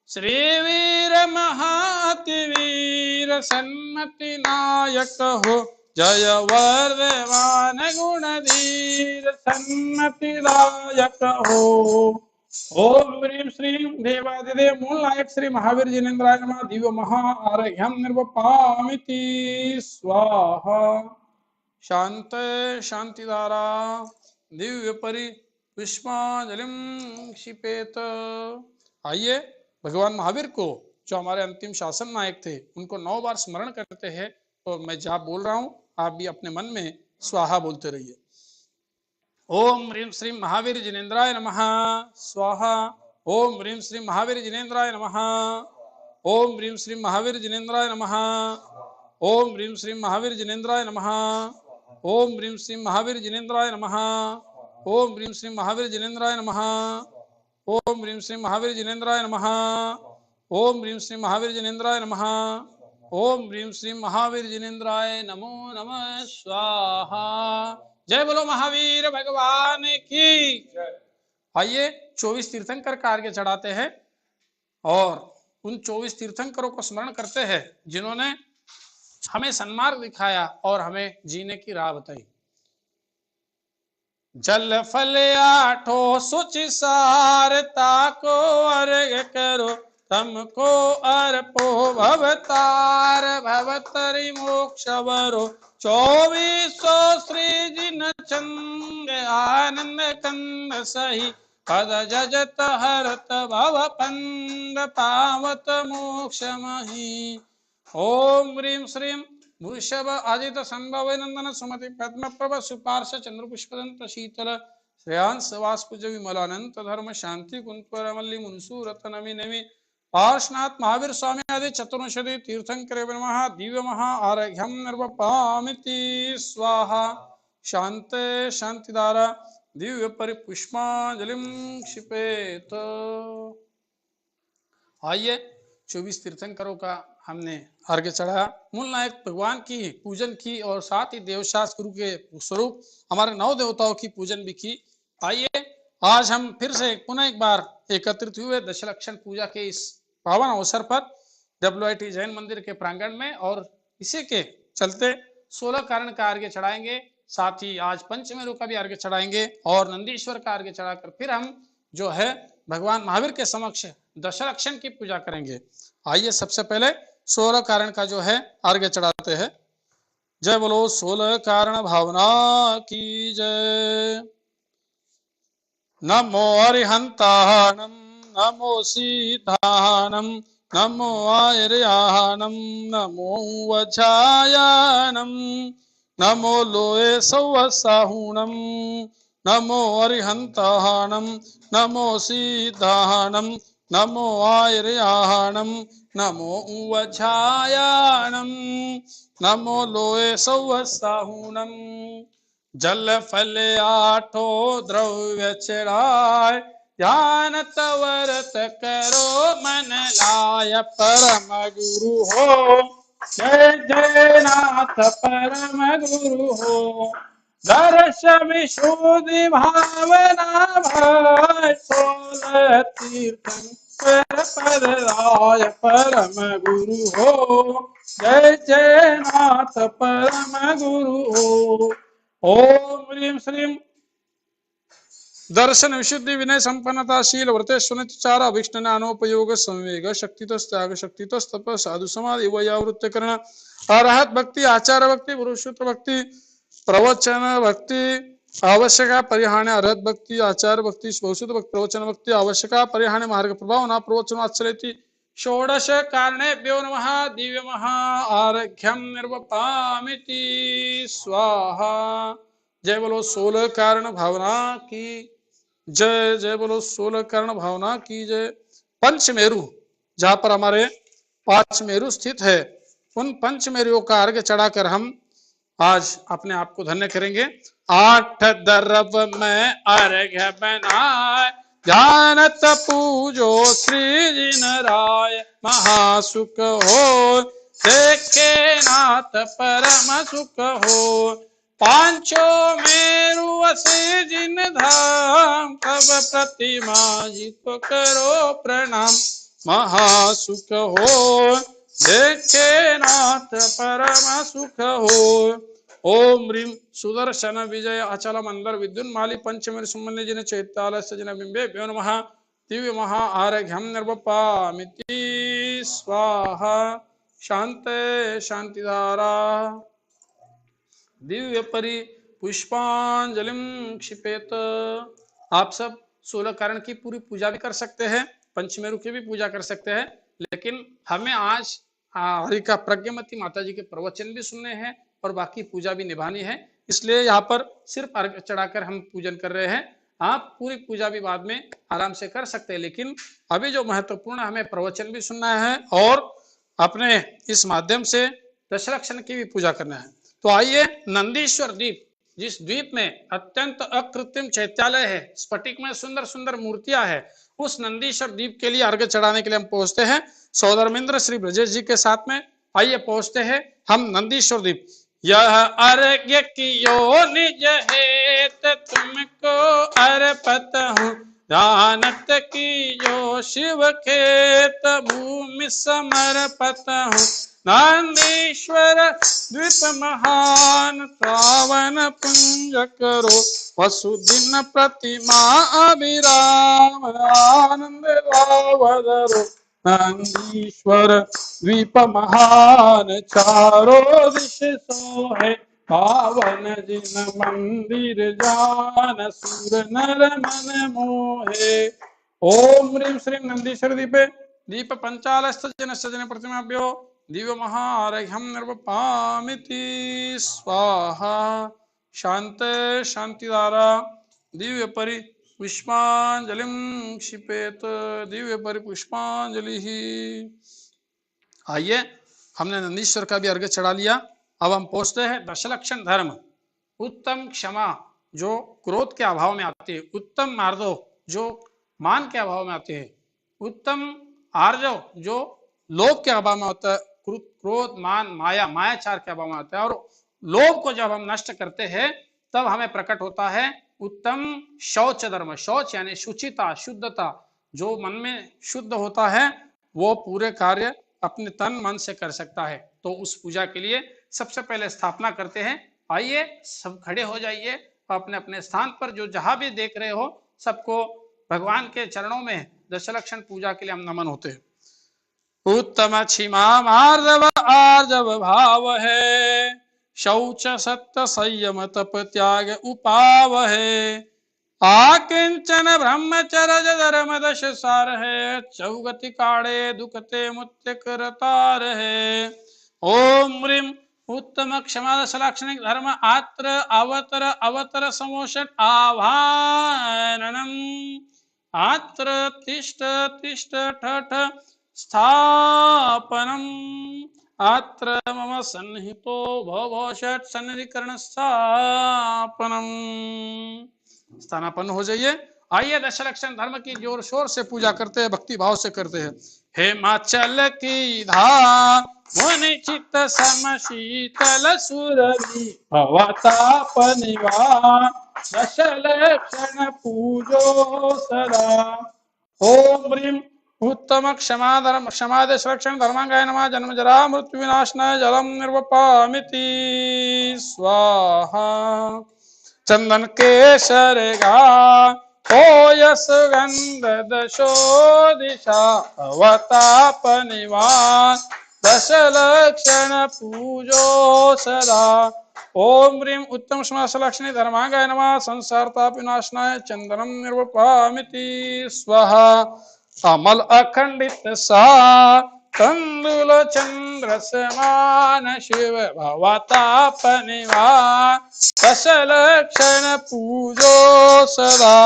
Speaker 1: श्री वीर महाति वीर सन्मति नायक हो जय वर्धमान गुणधीर सन्मति दायक हो। ओम ह्रीं श्रीं देवादिदेव मूल नायक श्री महावीर जिनेन्द्राय नमः। दिव्य महा आर्घ्यम निर्वपामिति स्वाहा। शांत शांतिधारा दिव्य परि पुष्पांजलिम क्षिपेत। आइए भगवान महावीर को जो हमारे अंतिम शासन नायक थे उनको 9 बार स्मरण करते हैं। तो मैं जाप बोल रहा हूं, आप भी अपने मन में स्वाहा बोलते रहिए। ओम ह्रीं श्रीं महावीर जिनेन्द्राय नमः स्वाहा। ओम ह्रीं श्रीं महावीर जिनेन्द्राय नमः। ओम ह्रीं श्रीं महावीर जिनेन्द्राय नमः। ओम ह्रीं श्रीं महावीर जिनेन्द्राय नमः। ओम ह्रीं श्रीं महावीर जिनेन्द्राय नमः। ओम ह्रीं श्रीं महावीर जिनेन्द्राय नमः। ओम ह्रीं श्रीं महावीर जिनेन्द्राय नमः। ओम ह्रीं श्रीं महावीर जिनेन्द्राय नमः। ओम ह्रीं श्रीं महावीर जिनेन्द्राय नमो नमः स्वाहा। जय बोलो महावीर भगवान की। आइए 24 तीर्थंकर का अर्घ्य चढ़ाते हैं और उन 24 तीर्थंकरों को स्मरण करते हैं जिन्होंने हमें सन्मार्ग दिखाया और हमें जीने की राह बताई। जल फल आठो सुचि सारता को अर्घ्य करो तमको अर्पो भवतार भवतरि मोक्ष वरो। 24 श्री जिन चंद आनंद कंद सही पद जजत हरत भव पंद पावत मोक्ष मही। ओम ह्रीं श्रीं वृषभ आदित संभव नंदन सुमति पद्म प्रभ सुपार्श चंद्र पुष्पदंत शीतल श्रेयांस वास्पुज विमलानंत धर्म शांति कुंतवर मल्ली मुनसूरत नमी नमी पार्श्वनाथ महावीर स्वामी आदि चतुर्विंशति तीर्थंकरे नमः। दिव्य महा आर्घ्यम निर्वपामिति स्वाहा। शांत शांतिधारा दिव्य परिपुष्पांजलिम क्षिपेत। आइए 24 तीर्थंकरों का हमने अर्घ्य चढ़ाया, मूल नायक भगवान की पूजन की और साथ ही देवशास्त्र गुरु के स्वरूप हमारे 9 देवताओं की पूजन भी की। आइए आज हम फिर से पुनः एक बार एकत्रित हुए दशलक्षण पूजा के इस पावन अवसर पर WIT जैन मंदिर के प्रांगण में, और इसी के चलते 16 कारण का अर्घ्य चढ़ाएंगे। साथ ही आज पंचमेरु का भी अर्घ्य चढ़ाएंगे और नंदीश्वर का अर्घ्य चढ़ाकर फिर हम जो है भगवान महावीर के समक्ष दशलक्षण की पूजा करेंगे। आइए सबसे पहले 16 कारण का जो है अर्घ्य चढ़ाते हैं। जय बोलो 16 कारण भावना की जय। नमो अरिहंतानम नमो सीतानम नमो आयर्यानम नमो वज्रायानम नमो लोए सौवसाहुणम नमो अरिहंतानम नमो सीतानम नमो आयर्यानम नमो वज्रायानम नमो लोए सौवसाहुणम। जल फल आठो द्रव्य चढ़ाए ध्यानत व्रत करो मन लाय परम गुरु हो। जय जय नाथ परम गुरु हो। दर्श विशुद्धि भावना भय 16 तीर्थंकर पद राय परम गुरु हो। जय जय नाथ परम गुरु हो। ओम ह्रीं श्रीं दर्शन विशुद्धि विनय संपन्नता शील व्रतेश्वरचार अभिष्ट ज्ञानोपयोग संवेग शक्तित्याग शक्तितप साधु समाधि वयावृत्ति करण अरहत भक्ति आचार भक्ति पुरुषोत्तर भक्ति प्रवचन भक्ति आवश्यक परिहाने अरहत भक्ति आचार भक्ति बहुशुद्ध भक्ति प्रवचन भक्ति आवश्यक परिहाने मार्ग प्रभाव न प्रवचन आचरति षोडश कारणेभ्यो नमः दिव्य महा आर्घ्यम निर्वपामिति स्वाहा। जय बोलो 16 कारण भावना की जय। जय बोलो 16 कारण भावना की जय। पंचमेरु जहां पर हमारे 5 मेरु स्थित है, उन पंचमेरुओं का अर्घ्य चढ़ाकर हम आज अपने आप को धन्य करेंगे। 8 दरब में अर्घ्य बनाए ध्यानत पूजो श्री जिन राय महासुख हो देखे नाथ परम सुख हो। पांचों मेरु असे जिन धाम तब प्रतिमा जित करो प्रणाम महासुख हो देखे नाथ परम सुख हो। ओम ह्रीं सुदर्शन विजय अचल मंदर विद्युन्माली पंचमेरु सुमन्य जिन चैत्यालय सजन बिंबेभ्यो नमः दिव्य महा आर्घ्यम निर्वपामिति स्वाहा। शांते शांतिधारा दिव्य परि पुष्पांजलिम क्षिपेत। आप सब 16 कारण की पूरी पूजा भी कर सकते हैं, पंचमेरु की भी पूजा कर सकते हैं, लेकिन हमें आज हरि का प्रज्ञमती माता जी के प्रवचन भी सुनने हैं और बाकी पूजा भी निभानी है, इसलिए यहाँ पर सिर्फ अर्घ्य चढ़ाकर हम पूजन कर रहे हैं। आप पूरी पूजा भी बाद में आराम से कर सकते हैं, लेकिन अभी जो महत्वपूर्ण हमें प्रवचन भी सुनना है और अपने इस माध्यम से दशलक्षण की भी पूजा करना है। तो आइए, नंदीश्वर द्वीप, जिस द्वीप में अत्यंत अकृत्रिम चैत्यालय है, स्फटिक में सुंदर सुंदर मूर्तियां है, उस नंदीश्वर द्वीप के लिए अर्घ्य चढ़ाने के लिए हम पहुंचते हैं सौधर्मेंद्र श्री ब्रजेश जी के साथ में। आइए पहुंचते हैं हम नंदीश्वर द्वीप। यह अर्घ्य कियो निज हेत तुमको अर्पत हूँ जानत की जो शिव खेत भूमि समर्पत हूँ। नंदीश्वर द्वीप महान पावन पुंज करो वसुदिन प्रतिमा अभिराम आनंद लावधरो। नंदीश्वर द्वीप महान चारों दिश सोहे पावन जिन मंदिर जान सुर नर मन मोहे। ओम ह्रीं श्रीं नंदीश्वर द्वीपे दीप पंचालस्त जन सजन प्रतिमाभ्यो दिव्य महार्घ्यम निर्वपामिति स्वाहा। शांते शांतिधारा दिव्य परि पुष्पांजलिम क्षिपेत दिव्य परि पुष्पांजलि ही। आइए, हमने नंदीश्वर का भी अर्घ्य चढ़ा लिया। अब हम पहुंचते हैं दशलक्षण धर्म। उत्तम क्षमा जो क्रोध के अभाव में आती है, उत्तम मार्दव जो मान के अभाव में आती है, उत्तम आर्जव जो लोभ के अभाव में होता है, क्रोध मान माया मायाचार के अभाव में आता है। और लोभ को जब हम नष्ट करते हैं तब हमें प्रकट होता है उत्तम शौच धर्म। शौच यानी शुचिता, शुद्धता। जो मन में शुद्ध होता है वो पूरे कार्य अपने तन मन से कर सकता है। तो उस पूजा के लिए सबसे पहले स्थापना करते हैं। आइए सब खड़े हो जाइए अपने अपने स्थान पर, जो जहां भी देख रहे हो सबको भगवान के चरणों में दशलक्षण पूजा के लिए हम नमन होते हैं। उत्तम क्षमा मार्दव आर्जव भाव है शौच सत्य संयम तप त्याग उपाव है। आकिंचन ब्रह्मचर्य धर्म दश सार है चौगति काड़े दुखते मुत्य करतार है। ओम ह्रीं उत्तम क्षमा दशलक्षणिक धर्म आत्र अवतर अवतर समोषण आभाननम आत्र तिष्ठ तिष्ठ ठठ स्थापनम आत्र मम सन्निहितो भव षट सन्निधिकरण स्थापनम। स्थानापन्न हो जाइए। आइए दशलक्षण धर्म की जोर शोर से पूजा करते हैं, भक्ति भाव से करते हैं। हिमाचल की धाम मुनि चित्त सम शीतल सुरभि भवताप निवार दशलक्षण पूजो सदा। ओम ह्रीं उत्तम क्षमा धर्म क्षमा दशलक्षण धर्मांगाय नमः जन्म जरा मृत्यु विनाशनाय जलम निर्वपामिति स्वाहा। चंदन केसर गा ओयस गंधदशो दिशा भवताप निवास दशलक्षण पूजो सदा। ओम ह्रीं उत्तम समासलक्षणे धर्मांगाय नमः। संसारताप विनाशनाय चंदनम निर्वपामिति स्वाहा। अमल अखंडित सा कंदुल चंद्र समान शिव भवताप निवास दशलक्षण पूजो सदा।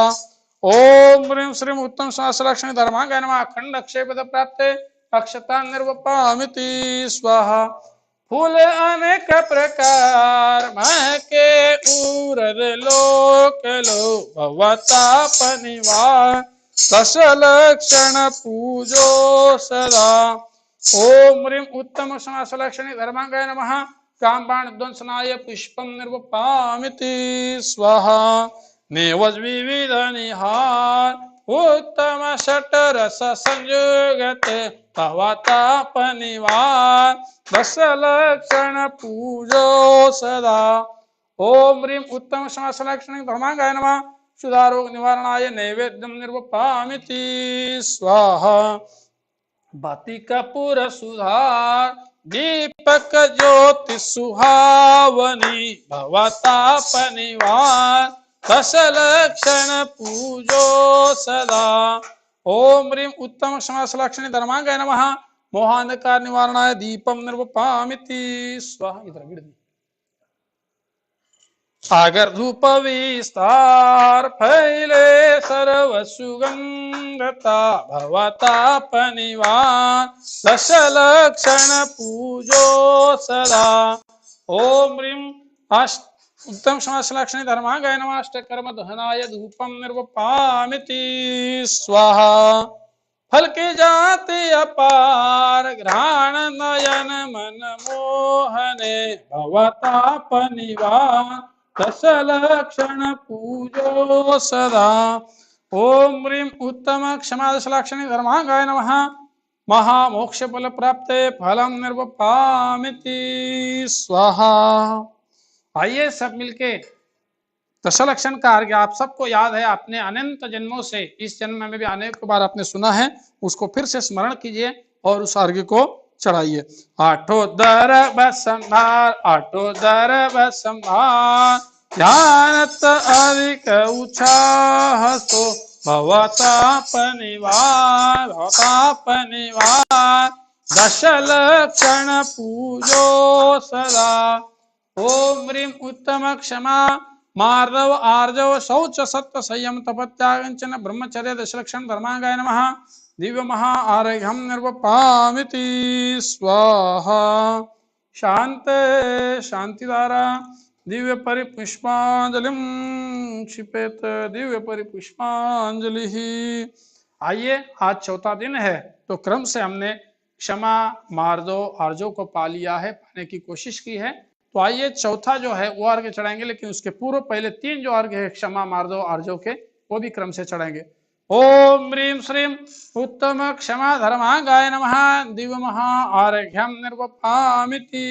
Speaker 1: ओम ह्रीं श्रीं उत्तम सहस्राक्षण धर्मांगाय नमः। अखंड अक्षय पद प्राप्ते अक्षता निर्वपामिति स्वाहा। फूल अनेक प्रकार महके उरद लोक लो भवताप निवास दशलक्षण पूजो सदा। ओम ह्रीं उत्तम समासलक्षणे धर्मांगाय नमः। कामबाण ध्वंसनाय पुष्पम निर्वपामिति स्वाहा। नेवज विविध निहार उत्तम षट रस संयुगत भवताप निवास दशलक्षण पूजो सदा। ओम ह्रीं उत्तम समासलक्षणे धर्मांगाय नमः। सुधारोग निवारणाय नैवेद्यम निर्वपामिति स्वाहा। बाती कपूर सुधार दीपक ज्योति सुहावनी भवताप निवास दशलक्षण पूजो सदा। ओम ह्रीं उत्तम समासलक्षणे धर्मांगाय नमः। मोहांधकार निवारणाय दीपम निर्वपामिति स्वाहा। इधर सागर धूप विस्तार फैले सर्व सुगंधता भवताप निवास दशलक्षण पूजो सदा। ओम ह्रीं उत्तम समासलक्षणे धर्मांगाय नमः। अष्टकर्म दहनाय धूपम निर्वपामिति स्वाहा। फल के जाति अपार घ्राण नयन मन मोहने भवताप निवास दशलक्षण पूजो सदा। ओम ह्रीं उत्तम क्षमा दशलक्षणे धर्मांगाय नमः। महामोक्ष फल प्राप्ते फलम निर्वपामिति स्वाहा। आइए सब मिलके दशलक्षण का अर्घ्य आप सबको याद है, आपने अनंत जन्मों से इस जन्म में भी अनेक बार आपने सुना है, उसको फिर से स्मरण कीजिए और उस अर्घ्य को चढ़ाइए। आठो दरब संभार आठो दरब संभार ध्यानत अधिक उत्साह सो भवताप निवास भवताप निवास दशलक्षण पूजो सदा। ओम ह्रीं उत्तम क्षमा मार्दव आर्जव शौच सत्य संयम तपत्यागंचन ब्रह्मचर्य दशलक्षण धर्मांगाय नमः। दिव्य महा आरोग्यम निर्वपामिति स्वाहा। शांत शांतिधारा दिव्य परिपुष्पांजलिम क्षिपेत दिव्य परिपुष्पांजलि। आइए आज चौथा दिन है, तो क्रम से हमने क्षमा मार्दव आर्जव को पा लिया है, पाने की कोशिश की है। तो आइए चौथा जो है वो अर्घ्य चढ़ाएंगे, लेकिन उसके पूर्व पहले तीन जो अर्घ्य है क्षमा मार्दव आर्जव के, वो भी क्रम से चढ़ाएंगे। ओम ह्रीं श्रीं उत्तम क्षमा धर्मांगाय नमः। दिव्य महा आरोग्यम निर्वपामिति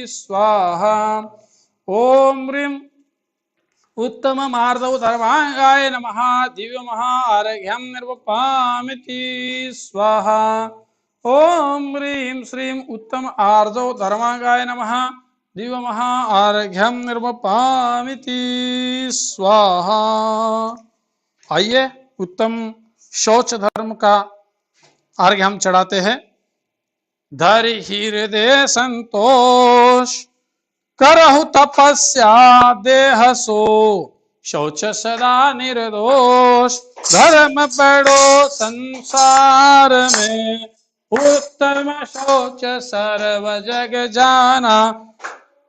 Speaker 1: स्वाहा। ओम ह्रीं उत्तम मार्दव धर्मांगाय नमः। दिव्य महा आरोग्यम निर्वपामिति स्वाहा। ओम ह्रीं श्रीं उत्तम आर्जव धर्मांगाय नमः। दिव्य महा आरोग्यम निर्वपामिति स्वाहा। आइए उत्तम शौच धर्म का अर्घ्य हम चढ़ाते हैं। धरि हृदय संतोष करहु तपस्या देह सो शौच सदा निर्दोष धर्म बड़ो संसार में उत्तम शौच सर्व जग जाना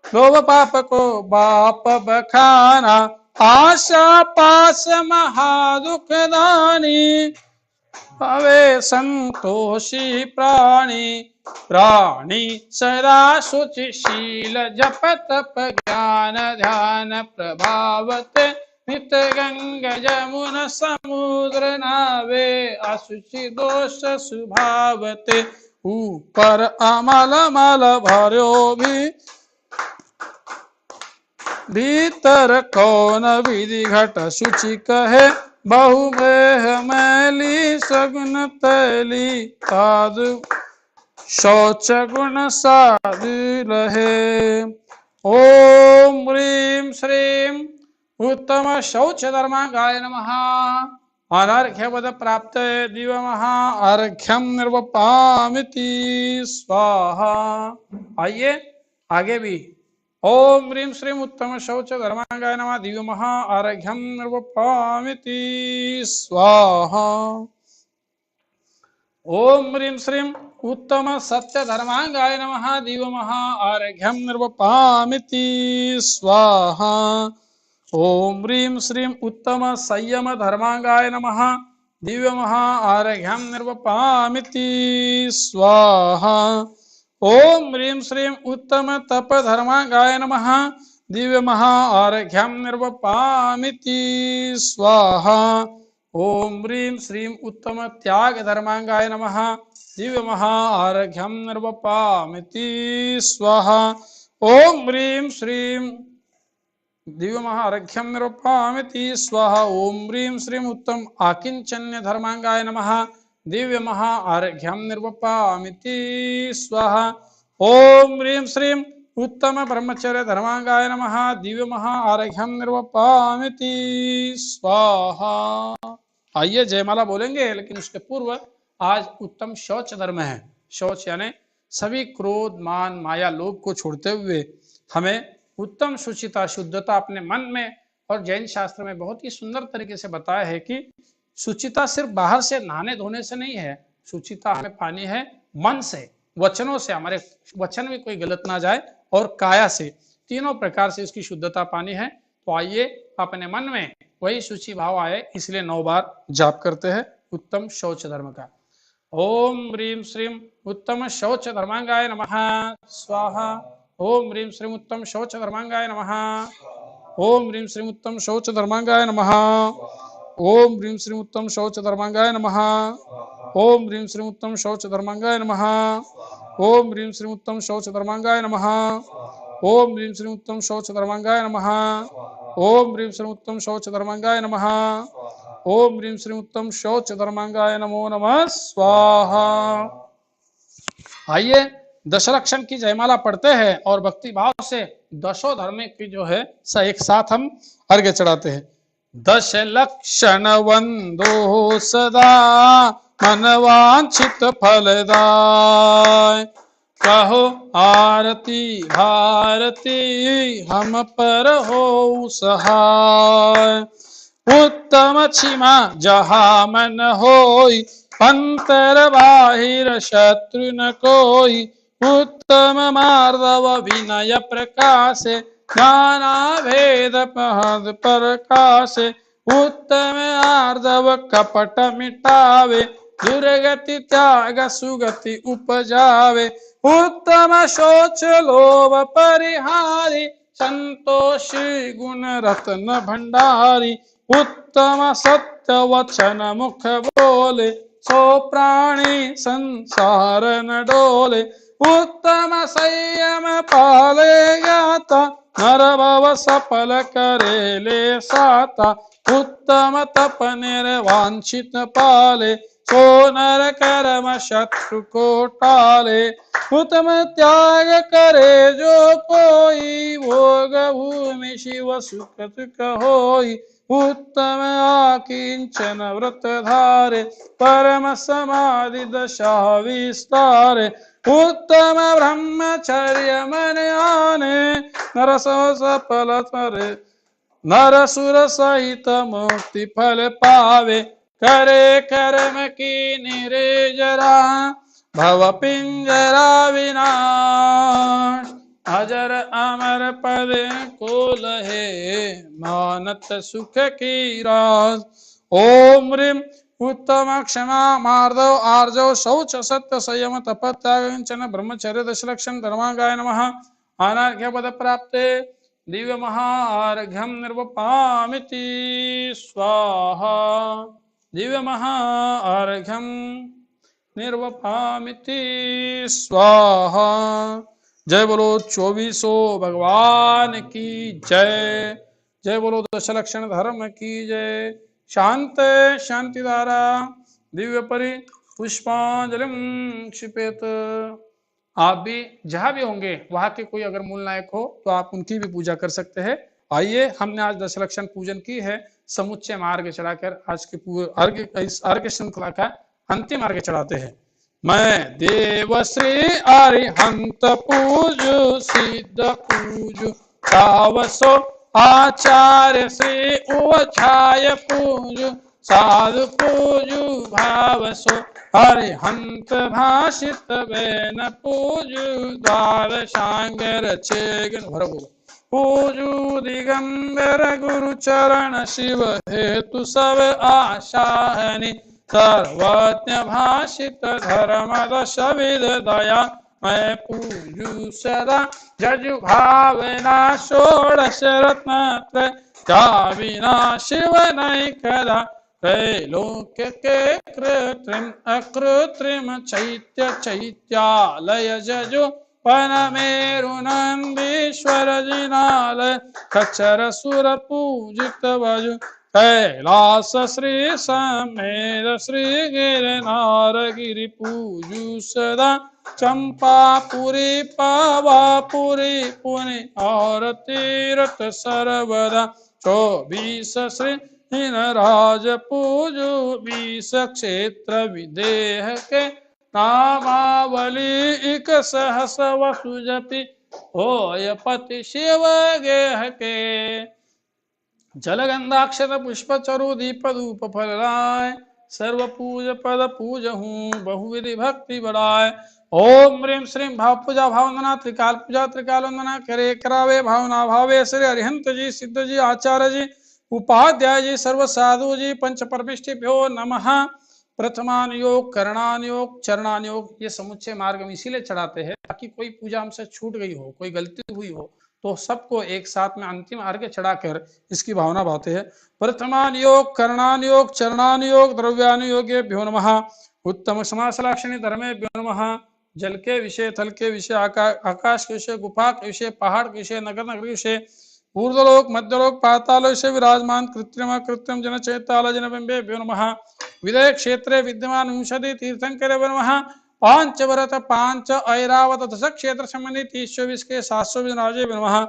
Speaker 1: लोभ पाप को बाप बखाना आशा पास महादुख दानी भवे संतोषी प्राणी प्राणी सदा शुचिशील जप तप ज्ञान ध्यान प्रभावत नित गंग जमुन समुद्र नावे असुचि दोष सुभावते ऊपर अमल मल भर्यो भी भीतर कौन विधि घट शुचि कहे बहुमेह मैली सगुन तैली ताद शौच गुण साध रहे। ओम ह्रीं श्रीं उत्तम शौच धर्मांगाय नमः। अनर्घ्य पद प्राप्त दिवमः अर्घ्यम निर्वपामिति स्वाहा। आइए आगे भी। ओम ह्रीं श्रीं उत्तम शौच धर्मांगाय नमः दिवमः अर्घ्यम निर्वपामिति स्वाहा। ओम ह्रीं श्रीं उत्तम सत्य धर्मांगाय नमः दिवमः अर्घ्यम निर्वपामिति स्वाहा। ओम ह्रीं श्रीं उत्तम संयम धर्मांगाय नमः दिव्यमः अर्घ्यम निर्वपामिति स्वाहा। ओम ह्रीं श्रीं उत्तम तप धर्मांगाय नमः दिव्यमः अर्घ्यम निर्वपामिति स्वाहा। ओम ह्रीं श्रीं उत्तम त्याग धर्मांगाय नमः दिव्यमः अर्घ्यम निर्वपामिति स्वाहा। ओम ह्रीं श्रीं दिव्यमः अर्घ्यम निर्वपामिति स्वाहा। ओम ह्रीं श्रीं उत्तम आकिंचन्य धर्मांगाय नमः दिव्यमः अर्घ्यम निर्वपामिति स्वाहा। ओम ह्रीं श्रीं उत्तम ब्रह्मचर्य धर्मांगाय नमः दिव्यमः अर्घ्यम निर्वपामिति स्वाहा। आइए जयमाला बोलेंगे, लेकिन उसके पूर्व आज उत्तम शौच धर्म है। शौच यानी सभी क्रोध मान माया लोभ को छोड़ते हुए हमें उत्तम शुचिता शुद्धता अपने मन में, और जैन शास्त्र में बहुत ही सुंदर तरीके से बताया है कि शुचिता सिर्फ बाहर से नहाने धोने से नहीं है, शुचिता हमें पानी है मन से, वचनों से, हमारे वचन में कोई गलत ना जाए, और काया से, तीनों प्रकार से इसकी शुद्धता पानी है। तो आइए अपने मन में वही शुचि भाव आए, इसलिए 9 बार जाप करते हैं उत्तम शौच धर्म का। ओम ह्रीं श्रीं उत्तम शौच धर्मांगाय नमः स्वाहा। ओम ह्रीं श्रीं उत्तम शौच धर्मांगाय नमः। ओम ह्रीं श्रीं उत्तम शौच धर्मांगाय नमः। ओम ह्रीं श्रीं उत्तम शौच धर्मांगाय नमः। ओम ह्रीं श्रीं उत्तम शौच धर्मांगाय नमः। ओम ह्रीं श्रीं उत्तम शौच धर्मांगाय नमः। ओम ह्रीं श्रीं उत्तम शौच धर्मांगाय नमः। ओम ह्रीं श्रीं उत्तम शौच धर्मांगाय नमः। ओम ह्रीं श्रीं उत्तम शौच धर्मांगाय नमो नमः स्वाहा। आइए दशलक्षण की जयमाला पढ़ते हैं और भक्ति भाव से दशो धर्म की जो है एक साथ हम अर्घ्य चढ़ाते हैं। दशलक्षण वंदो सदा मनवांछित फलदाय, कहो आरती भारती हम पर हो सहाय। उत्तम क्षमा जहाँ मन होई अंतर बाहिर शत्रु न कोई। उत्तम मार्दव विनय प्रकाश ज्ञाना भेद पहद प्रकाश। उत्तम आर्दव कपट मिटावे दुर्गति त्याग सुगति उपजावे। उत्तम शौच लोभ परिहारी संतोषी गुण रत्न भंडारी। उत्तम सत्य वचन मुख बोले सो प्राणी संसार न डोले। उत्तम संयम पाले गाता नर भव सफल करे ले साता। उत्तम तप निर्वांछित पाले सो नर कर्म शत्रु को टाले। उत्तम त्याग करे जो कोई भोग भूमि शिव सुख सुख होई। उत्तम आकिंचन व्रत धारे परम समाधि दशा विस्तारे। उत्तम ब्रह्मचर्य मन आने नर सफल करे। नर सुर सहित मुक्ति फल पावे करे कर्म की निरेजरा भव पिंजरा विनाश। अजर अमर पद को लहे मानत सुख की राज। ओम ह्रीं उत्तम क्षमा मार्दव आर्जव शौच सत्य संयम तप त्यागंचन ब्रह्मचर्य दशलक्षण धर्मांगाय नमः। अनार्घ्य पद प्राप्ते दिव्य महार्घ्यम निर्वपामिति स्वाहा। दिव्य महार्घ्यम निर्वपामिति स्वाहा। जय बोलो 2400 भगवान की जय। जय बोलो दशलक्षण धर्म की जय। शांत शांतिधारा दिव्य परि पुष्पांजलिम क्षिपेत। आप भी जहां भी होंगे वहां के कोई अगर मूल नायक हो तो आप उनकी भी पूजा कर सकते हैं। आइए, हमने आज दशलक्षण पूजन की है, समुच्चय मार्ग चढ़ाकर आज के अर्घ इस अर्घ श्रृंखला का अंतिम अर्घ चढ़ाते हैं। मैं देव श्री अरिहंत पूजु सिद्ध पूजु तावसो आचार्य श्री उवछाय पूजु साधु पूजु भावसो अरिहंत भाषित वेन पूजु द्वादशांगर चेगन भरगु पूजु दिगंबर गुरु चरण शिव हेतु सब आशाहनि सर्वज्ञ भाषित धर्म दश विद दया मैं पूजु सदा जजु भावना षोडश रत्न विना शिव नहीं कदा त्रैलोक के कृत्रिम अकृत्रिम चैत्य चैत्यालय जजु पनमेरु नंदीश्वर जिनालय कचर सुर पूजित भजु कैलास श्री समेत श्री गिरनार गिरि पूजु सदा चंपापुरी पावापुरी पुनि और तीर्थ सर्वदा 24 श्री राज पूजु 20 क्षेत्र विदेह के नामावली एक सहस वसु जपि होय पति शिव गेह के जलगंधाक्षत पुष्प चरु दीप धूप फलराय सर्व पूज पद पूज हूँ बहुविधि भक्ति बढ़ाए। ओम ह्रीं श्रीं भाव पूजा भावना त्रिकाल पूजा त्रिकाल वंदना करे करावे भावना भावे श्री अरिहंत जी सिद्ध जी आचार्य जी उपाध्याय जी सर्व साधु जी पंच परमिष्टिभ्यो नमः। प्रथमान योग करणान योग चरणान योग ये समुच्चय मार्ग में इसीलिए चढ़ाते हैं ताकि कोई पूजा हमसे छूट गई हो, कोई गलती हुई हो तो सबको एक साथ में अंतिम अर्घ्य चढ़ाकर इसकी भावना भाते हैं। प्रथमान योग करणान योग चरणान योग द्रव्यानुयोगेभ्यो नमः। उत्तम समासलाक्षणी धर्मेभ्यो नमः। जल के विषय, थल के विषय, आकाश के विषय, गुफा के विषय, पहाड़ के विषय, नगर नगरी विषय, ऊर्ध्वलोक मध्यलोक पाताल विषय विराजमान कृत्रिम कृत्रिम जन चैताल जन बिंबेभ्यो नमः। विदय क्षेत्रे विद्यमान विंशति तीर्थंकर नमः। पांच व्रत पांच ऐरावत दश क्षेत्र संबंधित 324 के 720 राजे नमः।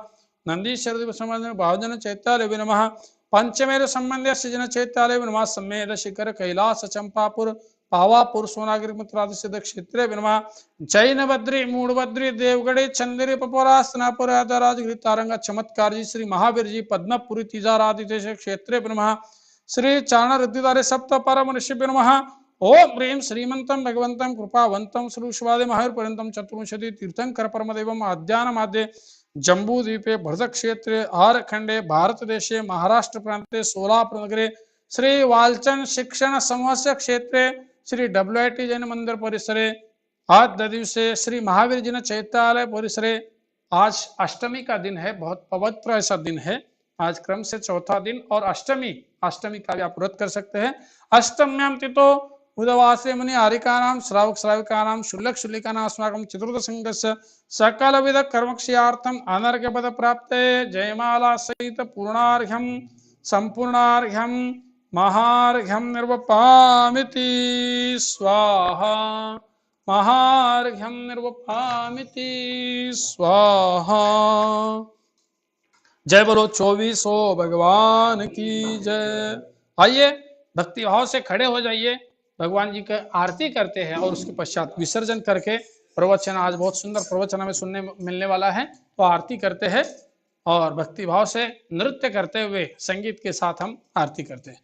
Speaker 1: नंदीश्वर संबंध भावजन चैत्यालय नमः। पंचमेर संबंध सृजन चैत्यालय नमः। सम्मेद शिखर कैलास चंपापुर पावापुर सोनागिरी मित्रादि सिद्ध क्षेत्रे नमः। जैन बद्री मूड बद्री देवगढ़ी चंदेरी पपोरा स्नापुर राजगिरी तारंगा चमत्कार जी श्री महावीर जी पद्मपुरी तीजारादित्य क्षेत्रे नमः। श्री चारण रुद्धिदारे सप्त परम ऋषि नमः। ओम ह्रीं श्रीमंतम भगवंतम कृपावंतम श्रुष्वादे महावीरपर्यंतम चतुर्विंशति तीर्थंकर परमदेवम आद्यानमाद्ये जम्बूद्वीपे भरत क्षेत्रे आरखंडे भारत देशे महाराष्ट्र प्रांते सोलापुर नगरे श्री वालचंद शिक्षण समूहस्य क्षेत्रे श्री WIT जैन मंदिर परिसरे आज दिवसे श्री महावीर जिन चैत्यालय परिसरे आज अष्टमी का दिन है, बहुत पवित्र ऐसा दिन है। आज क्रम से चौथा दिन और अष्टमी का भी आप व्रत कर सकते हैं। अष्टम्याम तिथो उदवासे मुनि आरिकानां श्रावक श्राविकानां शुल्लक शुल्लिकानां अस्माकं चतुर्दशंगस्य सकल विध कर्मक्ष्यार्थम अनर्घ्य पद प्राप्ते जयमाला सहित पूर्णार्घ्यम संपूर्णार्घ्यम महार्घ्यम निर्वपामिति स्वाहा महार्घ्यम निर्वपामिति स्वाहा। जय बोलो 24 भगवान की जय। आइए भक्ति भाव से खड़े हो जाइए, भगवान जी का आरती करते हैं और उसके पश्चात विसर्जन करके प्रवचन, आज बहुत सुंदर प्रवचन हमें सुनने मिलने वाला है, तो आरती करते हैं और भक्ति भाव से नृत्य करते हुए संगीत के साथ हम आरती करते हैं।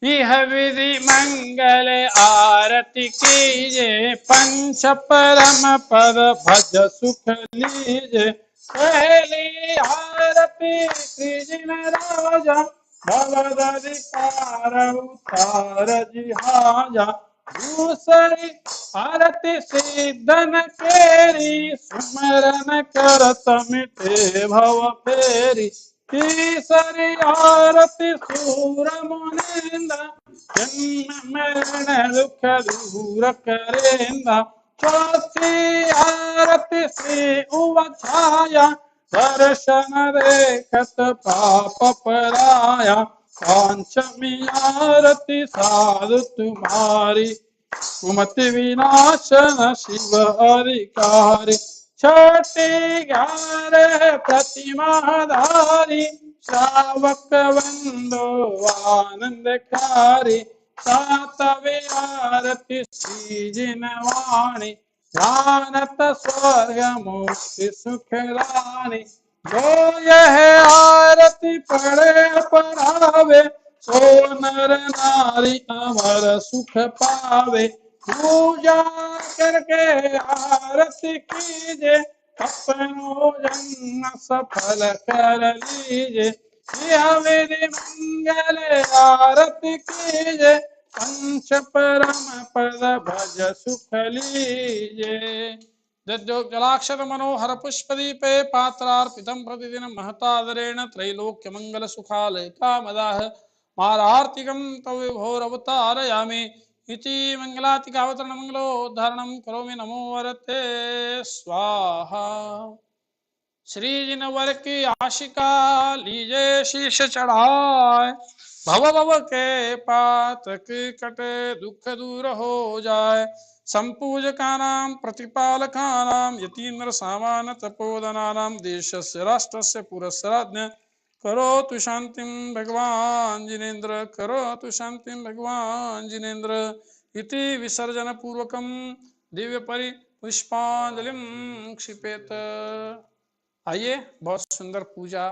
Speaker 1: यह विधि मंगल आरती कीजे पंच परम पद भज सुख लीजे। पहली आरती श्रीजिन राजा भवदधिकार उतार जिहाजा। दूसरी आरती सिद्धन केरी सुमरन करत मिटे भव फेरी। तीसरी आरती सूर मुनिंदा जन्म मरण दुख दूर करेंदा। चौथी आरती श्री उवछाया दर्शन देखत पाप पराया। पांचमी आरती साधु तुम्हारी, कुमति विनाशन शिव हरिकारी, छठी 11 प्रतिमाधारी, श्रावक बंधु आनंदकारी, सातवीं आरती श्री जिनवाणी, जानत स्वर्ग मुक्ति सुखदानी, जो यह आरती पढ़े पढ़ावे, सो नर नारी अमर सुख पावे, पूजा करके आरती कीजे, अपनो जन्म सफल कर लीजे, यह विधि मंगल आरती कीजे, पंच परम पद भज सुख लीजे। जलाक्षर मनोहर पुष्पदीपे पात्रार्पितं प्रतिदिन महतादरेण त्रैलोक्य मंगल सुखालय कामदाह मारार्तिकं तव विभोरवतारयामि इति मंगलातिकावतरण मंगलोद्धारणं करोमि। नमो वरते स्वाहा। श्री जिनवर की आशिका लीजे शीश चढ़ाए, भव भव के पातक कटे दुख दूर हो जाए, संपूजकानां प्रतिपालकानां यतीन्द्र सामान तपोधनानां देशस्य राष्ट्रस्य पुरस्य राज्ञ करोतु शांतिं भगवान् जिनेन्द्र, करोतु शांतिं भगवान् जिनेन्द्र इति विसर्जन पूर्वकं दिव्य परि पुष्पांजलिं क्षिपेत। आइए, बहुत सुंदर पूजा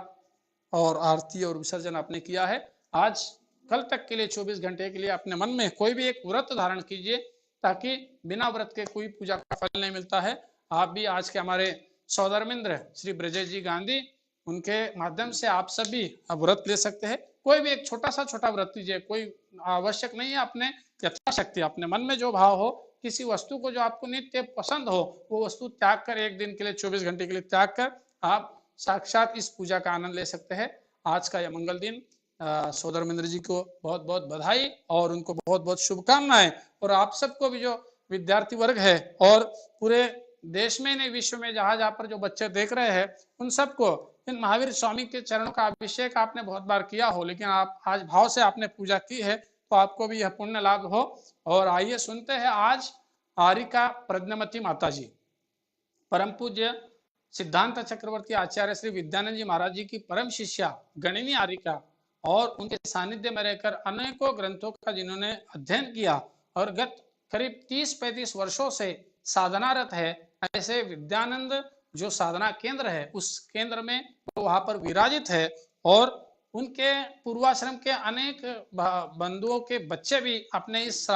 Speaker 1: और आरती और विसर्जन आपने किया है। आज कल तक के लिए 24 घंटे के लिए अपने मन में कोई भी एक व्रत धारण कीजिए, ताकि बिना व्रत के कोई पूजा का फल नहीं मिलता है। आप भी आज के हमारे सौधर्मेंद्र श्री ब्रजेश जी गांधी, उनके माध्यम से आप सभी व्रत ले सकते हैं। कोई भी एक छोटा व्रत लीजिए, कोई आवश्यक नहीं है, अपने यथाशक्ति अपने मन में जो भाव हो, किसी वस्तु को जो आपको नित्य पसंद हो, वो वस्तु त्याग कर एक दिन के लिए 24 घंटे के लिए त्याग कर आप साक्षात इस पूजा का आनंद ले सकते हैं। आज का यह मंगल दिन सौधर्मेंद्र जी को बहुत बहुत बधाई और उनको बहुत बहुत शुभकामनाएं। और आप सबको भी जो विद्यार्थी वर्ग है और पूरे देश में नहीं विश्व में जहां जहां पर जो बच्चे देख रहे हैं, उन सबको इन महावीर स्वामी के चरणों का अभिषेक आपने बहुत बार किया हो, लेकिन आप आज भाव से आपने पूजा की है, तो आपको भी यह पुण्य लाभ हो। और आइए सुनते हैं आज आरिका प्रज्ञमती माता जी, परम पूज्य सिद्धांत चक्रवर्ती आचार्य श्री विद्यानंद जी महाराज जी की परम शिष्या गणिनी आरिका, और उनके सानिध्य में रहकर अनेकों ग्रंथों का जिन्होंने अध्ययन किया और गत करीब 30-35 वर्षों से साधनारत है, ऐसे विद्यानंद जो साधना केंद्र है, उस केंद्र में वो वहां पर विराजित है। और उनके पूर्वाश्रम के अनेक बंधुओं के बच्चे भी अपने इस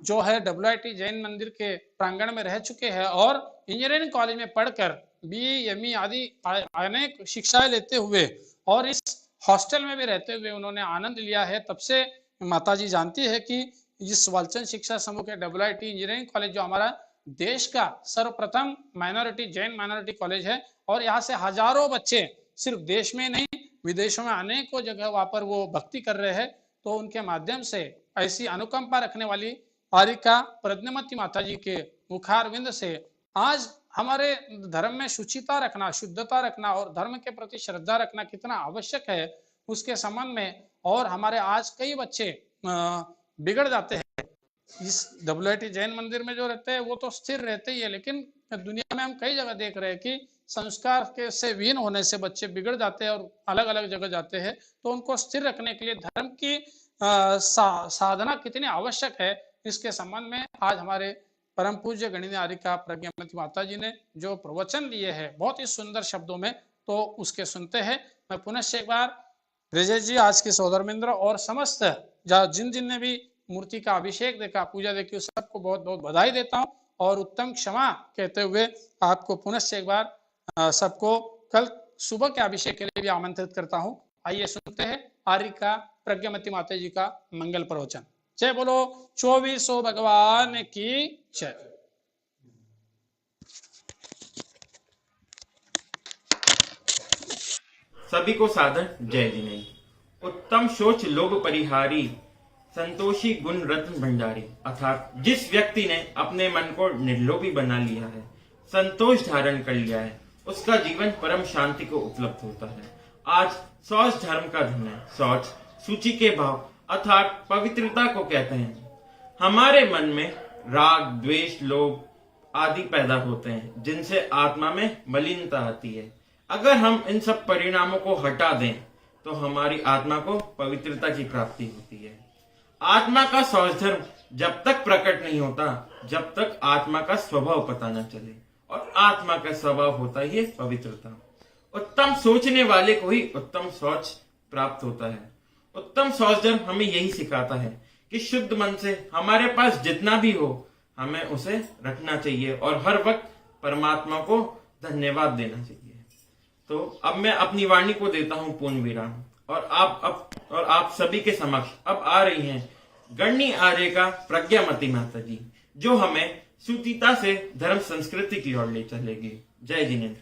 Speaker 1: जो है WIT जैन मंदिर के प्रांगण में रह चुके हैं और इंजीनियरिंग कॉलेज में पढ़कर BE ME आदि अनेक शिक्षाएं लेते हुए और इस हॉस्टल में भी रहते हुए उन्होंने आनंद लिया है। तब से माताजी जानती है कि इस वालचंद शिक्षा समूह के WIT इंजीनियरिंग कॉलेज जो हमारा देश का सर्वप्रथम माइनॉरिटी जैन माइनॉरिटी कॉलेज है, और यहाँ से हजारों बच्चे सिर्फ देश में नहीं विदेशों में अनेकों जगह वहां पर वो भक्ति कर रहे हैं। तो उनके माध्यम से ऐसी अनुकंपा रखने वाली आरिका प्रज्ञमती माता जी के मुखारविंद से आज हमारे धर्म में शुचिता रखना, शुद्धता रखना और धर्म के प्रति श्रद्धा रखना कितना आवश्यक है, उसके संबंध में। और हमारे आज कई बच्चे बिगड़ जाते हैं। इस WIT जैन मंदिर में जो रहते हैं वो तो स्थिर रहते ही है, लेकिन दुनिया में हम कई जगह देख रहे हैं कि संस्कार के से विहीन होने से बच्चे बिगड़ जाते हैं और अलग अलग जगह जाते हैं। तो उनको स्थिर रखने के लिए धर्म की साधना कितनी आवश्यक है, इसके संबंध में आज हमारे परम पूज्य गणिनी आरिका प्रज्ञमती माता जी ने जो प्रवचन दिए हैं बहुत ही सुंदर शब्दों में, तो उसके सुनते हैं। मैं पुनः एक बार ब्रजेश जी, आज के सौधर्मेंद्र और समस्त जिन जिन ने भी मूर्ति का अभिषेक देखा, पूजा देखी, उस सबको बहुत बहुत बधाई देता हूँ और उत्तम क्षमा कहते हुए आपको पुनः एक बार सबको कल सुबह के अभिषेक के लिए भी आमंत्रित करता हूँ। आइए सुनते हैं आरिका प्रज्ञमती माता जी का मंगल प्रवचन। जय बोलो 24 भगवान की जय।
Speaker 2: सभी को सादर जय जिनेन्द्र। उत्तम सोच लोभ परिहारी, संतोषी गुण रत्न भंडारी। अर्थात जिस व्यक्ति ने अपने मन को निर्लोभी बना लिया है, संतोष धारण कर लिया है, उसका जीवन परम शांति को उपलब्ध होता है। आज शौच धर्म का धन है। शौच शुचि के भाव अर्थात पवित्रता को कहते हैं। हमारे मन में राग, द्वेष, लोभ आदि पैदा होते हैं जिनसे आत्मा में मलिनता आती है। अगर हम इन सब परिणामों को हटा दें तो हमारी आत्मा को पवित्रता की प्राप्ति होती है। आत्मा का स्वधर्म जब तक प्रकट नहीं होता जब तक आत्मा का स्वभाव पता न चले, और आत्मा का स्वभाव होता ही है पवित्रता। उत्तम सोचने वाले को ही उत्तम सोच प्राप्त होता है। उत्तम स्वधर्म हमें यही सिखाता है कि शुद्ध मन से हमारे पास जितना भी हो हमें उसे रखना चाहिए और हर वक्त परमात्मा को धन्यवाद देना चाहिए। तो अब मैं अपनी वाणी को देता हूं पूर्ण विराम, और आप सभी के समक्ष अब आ रही हैं गणनी आर्य का प्रज्ञामती माता जी, जो हमें सुचिता से धर्म संस्कृति की ओर ले चलेगी। जय जिनेन्द्र।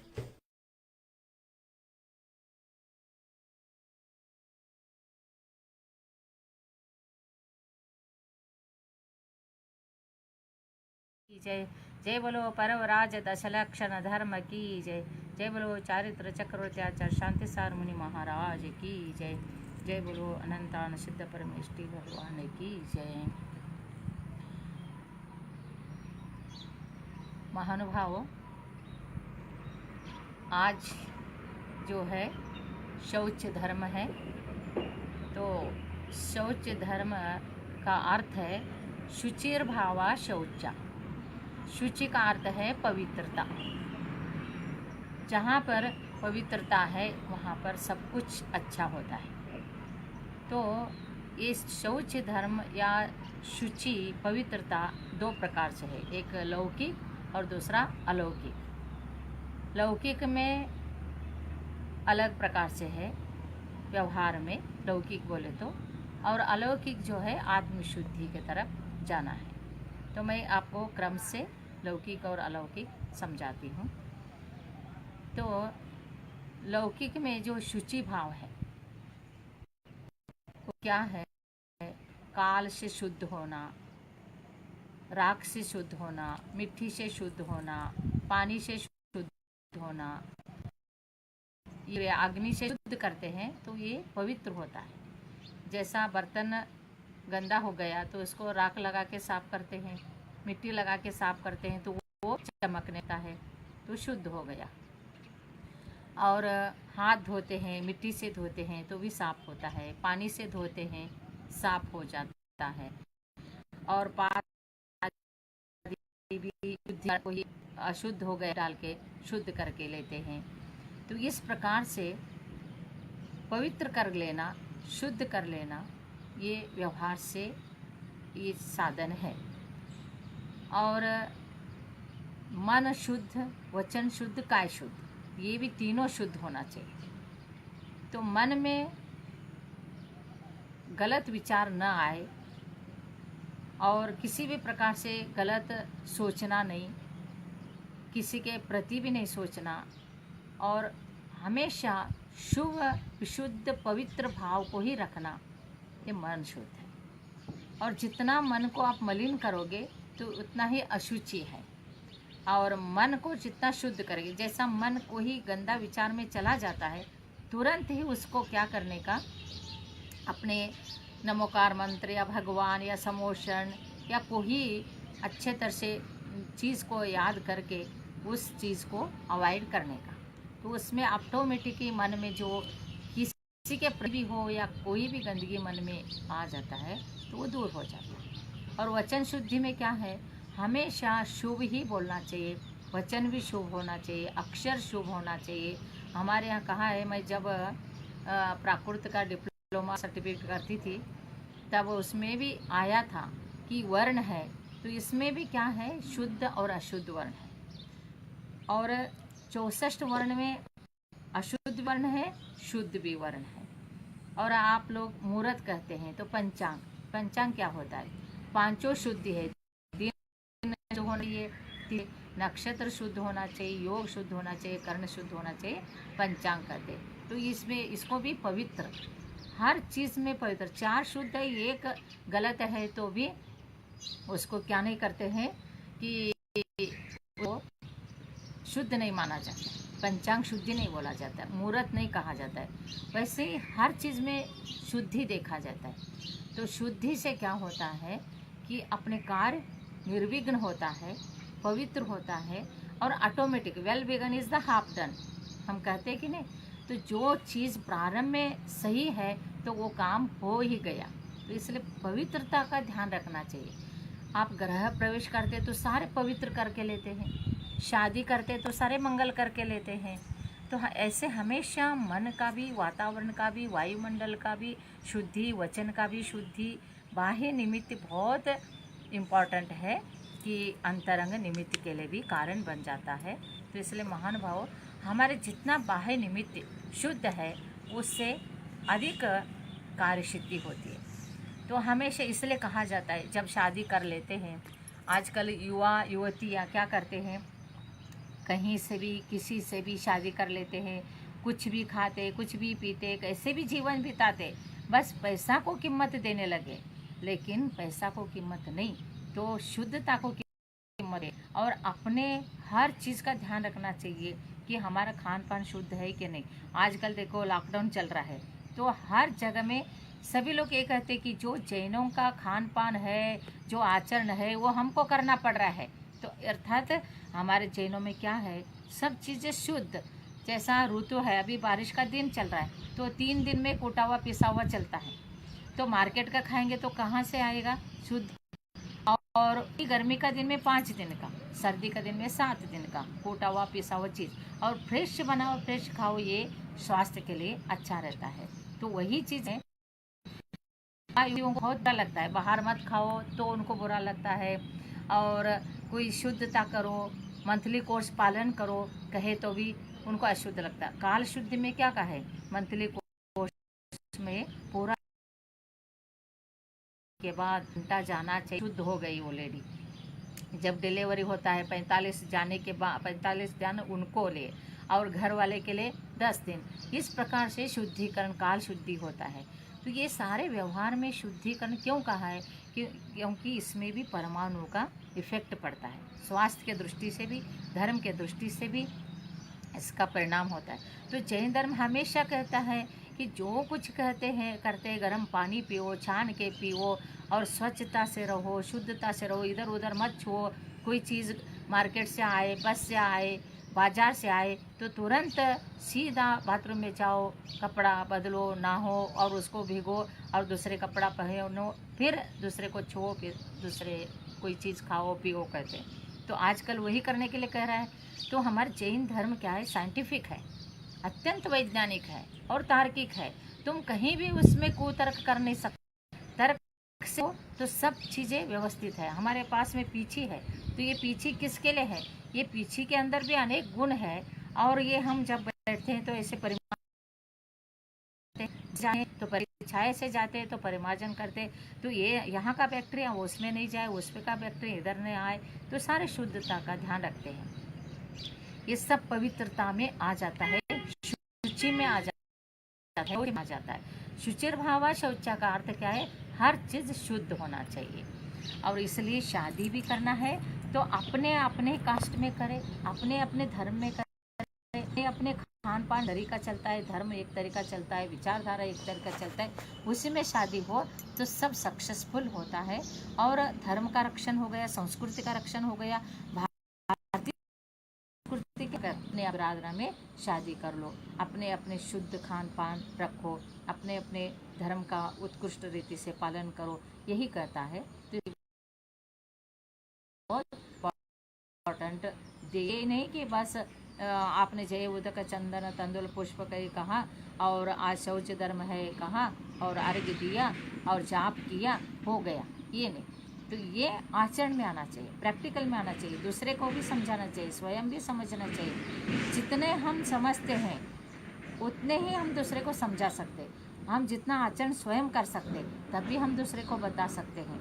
Speaker 3: जय जय बोलो परवराज दशलक्षण धर्म की जय। जय बोलो चारित्र चक्रवर्त्याचार्य शांति सार मुनि महाराज की जय। जय बोलो अनंतान सिद्ध परमेष्टि भगवान की जय। महानुभावों, आज जो है शौच धर्म है, तो शौच धर्म का अर्थ है शुचिर्भावा शौचा। शुचि का अर्थ है पवित्रता। जहाँ पर पवित्रता है वहाँ पर सब कुछ अच्छा होता है। तो इस शौच धर्म या शुचि पवित्रता दो प्रकार से है, एक लौकिक और दूसरा अलौकिक। लौकिक में अलग प्रकार से है व्यवहार में, लौकिक बोले तो, और अलौकिक जो है आत्मशुद्धि की तरफ जाना है। तो मैं आपको क्रम से लौकिक और अलौकिक समझाती हूँ। तो लौकिक में जो शुचि भाव है वो क्या है? काल से शुद्ध होना, राख से शुद्ध होना, मिट्टी से शुद्ध होना, पानी से शुद्ध होना, ये अग्नि से शुद्ध करते हैं तो ये पवित्र होता है। जैसा बर्तन गंदा हो गया तो उसको राख लगा के साफ करते हैं, मिट्टी लगा के साफ करते हैं तो वो चमकने लगता है, तो शुद्ध हो गया। और हाथ धोते हैं, मिट्टी से धोते हैं तो भी साफ होता है, पानी से धोते हैं साफ हो जाता है, और पात भी कोई अशुद्ध हो गए डाल के शुद्ध करके लेते हैं। तो इस प्रकार से पवित्र कर लेना, शुद्ध कर लेना, ये व्यवहार से ये साधन है। और मन शुद्ध, वचन शुद्ध, काय शुद्ध, ये भी तीनों शुद्ध होना चाहिए। तो मन में गलत विचार न आए और किसी भी प्रकार से गलत सोचना नहीं, किसी के प्रति भी नहीं सोचना, और हमेशा शुभ, विशुद्ध, पवित्र भाव को ही रखना, ये मन शुद्ध है। और जितना मन को आप मलिन करोगे तो उतना ही अशुचि है। और मन को जितना शुद्ध करेंगे, जैसा मन को ही गंदा विचार में चला जाता है, तुरंत ही उसको क्या करने का, अपने नमोकार मंत्र या भगवान या समोषण या कोई अच्छे तरह से चीज़ को याद करके उस चीज़ को अवॉइड करने का। तो उसमें ऑटोमेटिकली मन में जो किसी के प्रति हो या कोई भी गंदगी मन में आ जाता है तो वो दूर हो जाता है। और वचन शुद्धि में क्या है, हमेशा शुभ ही बोलना चाहिए, वचन भी शुभ होना चाहिए, अक्षर शुभ होना चाहिए। हमारे यहाँ कहा है, मैं जब प्राकृत का डिप्लोमा सर्टिफिकेट करती थी तब उसमें भी आया था कि वर्ण है, तो इसमें भी क्या है, शुद्ध और अशुद्ध वर्ण है। और 64 वर्ण में अशुद्ध वर्ण है, शुद्ध भी वर्ण है। और आप लोग मुहूर्त कहते हैं, तो पंचांग, पंचांग क्या होता है, पांचों शुद्धि है, दिन जो होना चाहिए, नक्षत्र शुद्ध होना चाहिए, योग शुद्ध होना चाहिए, कर्ण शुद्ध होना चाहिए, पंचांग कहते हैं। तो इसमें इसको भी पवित्र, हर चीज़ में पवित्र, 4 शुद्ध है, एक गलत है तो भी उसको क्या नहीं करते हैं कि वो शुद्ध नहीं माना जाता। पंचांग शुद्धि नहीं बोला जाता है, मुहूर्त नहीं कहा जाता है, वैसे ही हर चीज़ में शुद्धि देखा जाता है। तो शुद्धि से क्या होता है कि अपने कार्य निर्विघ्न होता है, पवित्र होता है और automatic, well begin is the half done, हम कहते हैं कि नहीं। तो जो चीज़ प्रारंभ में सही है तो वो काम हो ही गया। तो इसलिए पवित्रता का ध्यान रखना चाहिए। आप गृह प्रवेश करते तो सारे पवित्र करके लेते हैं, शादी करते तो सारे मंगल करके लेते हैं। तो ऐसे हमेशा मन का भी, वातावरण का भी, वायुमंडल का भी शुद्धि, वचन का भी शुद्धि, बाह्य निमित्त बहुत इम्पॉर्टेंट है कि अंतरंग निमित्त के लिए भी कारण बन जाता है। तो इसलिए महान भाव, हमारे जितना बाह्य निमित्त शुद्ध है उससे अधिक कार्य सिद्धि होती है। तो हमेशा इसलिए कहा जाता है, जब शादी कर लेते हैं, आजकल युवा युवतियाँ क्या करते हैं, कहीं से भी किसी से भी शादी कर लेते हैं, कुछ भी खाते, कुछ भी पीते, कैसे भी जीवन बिताते, बस पैसा को कीमत देने लगे। लेकिन पैसा को कीमत नहीं, तो शुद्धता को कीमत है। और अपने हर चीज़ का ध्यान रखना चाहिए कि हमारा खान पान शुद्ध है कि नहीं। आजकल देखो लॉकडाउन चल रहा है, तो हर जगह में सभी लोग ये कहते हैं कि जो जैनों का खान पान है, जो आचरण है, वो हमको करना पड़ रहा है। तो अर्थात हमारे जैनों में क्या है, सब चीज़ें शुद्ध। जैसा ऋतु है, अभी बारिश का दिन चल रहा है, तो 3 दिन में कूटा हुआ पिसा हुआ चलता है। तो मार्केट का खाएंगे तो कहाँ से आएगा शुद्ध। और गर्मी का दिन में 5 दिन का, सर्दी का दिन में 7 दिन का कूटा हुआ पिसा हुआ चीज़, और फ्रेश बनाओ, फ्रेश खाओ, ये स्वास्थ्य के लिए अच्छा रहता है। तो वही चीज़ें बहुत बुरा लगता है, बाहर मत खाओ तो उनको बुरा लगता है। और कोई शुद्धता करो, मंथली कोर्स पालन करो कहे तो भी उनको अशुद्ध लगता है। काल शुद्धि में क्या कहा है, मंथली कोर्स में पूरा के बाद घंटा जाना चाहिए, शुद्ध हो गई वो लेडी। जब डिलीवरी होता है 45 जाने के बाद 45 दिन उनको ले, और घर वाले के लिए 10 दिन। इस प्रकार से शुद्धिकरण काल शुद्धि होता है। तो ये सारे व्यवहार में शुद्धिकरण क्यों कहा है, क्योंकि इसमें भी परमाणु का इफेक्ट पड़ता है। स्वास्थ्य के दृष्टि से भी, धर्म के दृष्टि से भी इसका परिणाम होता है। तो जैन धर्म हमेशा कहता है कि जो कुछ कहते हैं करते, गर्म पानी पियो, छान के पियो, और स्वच्छता से रहो, शुद्धता से रहो, इधर उधर मत छुओ। कोई चीज़ मार्केट से आए, बस से आए, बाजार से आए तो तुरंत सीधा बाथरूम में जाओ, कपड़ा बदलो, नहाओ और उसको भिगो और दूसरे कपड़ा पहनो, फिर दूसरे को छुओ, फिर दूसरे कोई चीज़ खाओ पियो कहते हैं। तो आजकल वही करने के लिए कह रहा है। तो हमारा जैन धर्म क्या है, साइंटिफिक है, अत्यंत वैज्ञानिक है और तार्किक है। तुम कहीं भी उसमें कुतर्क कर नहीं सकते। तर्क से तो सब चीज़ें व्यवस्थित है। हमारे पास में पीछी है, तो ये पीछी किसके लिए है, ये पीछी के अंदर भी अनेक गुण है। और ये हम जब बैठते हैं तो ऐसे जाए तो परिछाए से जाते हैं, तो परिमार्जन करते, तो ये यहाँ का बैक्टीरिया उसमें नहीं जाए, उस पे का बैक्टीरिया इधर नहीं आए, तो सारे शुद्धता का ध्यान रखते हैं। ये सब पवित्रता में आ जाता है, शुचि में आ जाता है, आ जाता है। शुचिर्भावा शौचा का अर्थ क्या है, हर चीज़ शुद्ध होना चाहिए। और इसलिए शादी भी करना है तो अपने अपने कास्ट में करें, अपने अपने धर्म में करें। अपने खान पान तरीका चलता है, धर्म एक तरीका चलता है, विचारधारा एक तरीका चलता है, उसी में शादी हो तो सब सक्सेसफुल होता है। और धर्म का रक्षण हो गया, संस्कृति का रक्षण हो गया। भारतीय संस्कृति के अपने आराधना में शादी कर लो, अपने अपने शुद्ध खान पान रखो, अपने अपने धर्म का उत्कृष्ट रीति से पालन करो, यही कहता है। तो बहुत इम्पोर्टेंट ये नहीं कि बस आपने जय उदक चंदन तंदुल पुष्प कही कहा और आज शौच धर्म है कहा और अर्घ्य दिया और जाप किया हो गया, ये नहीं। तो ये आचरण में आना चाहिए, प्रैक्टिकल में आना चाहिए, दूसरे को भी समझाना चाहिए, स्वयं भी समझना चाहिए। जितने हम समझते हैं उतने ही हम दूसरे को समझा सकते। हम जितना आचरण स्वयं कर सकते तभी हम दूसरे को बता सकते हैं।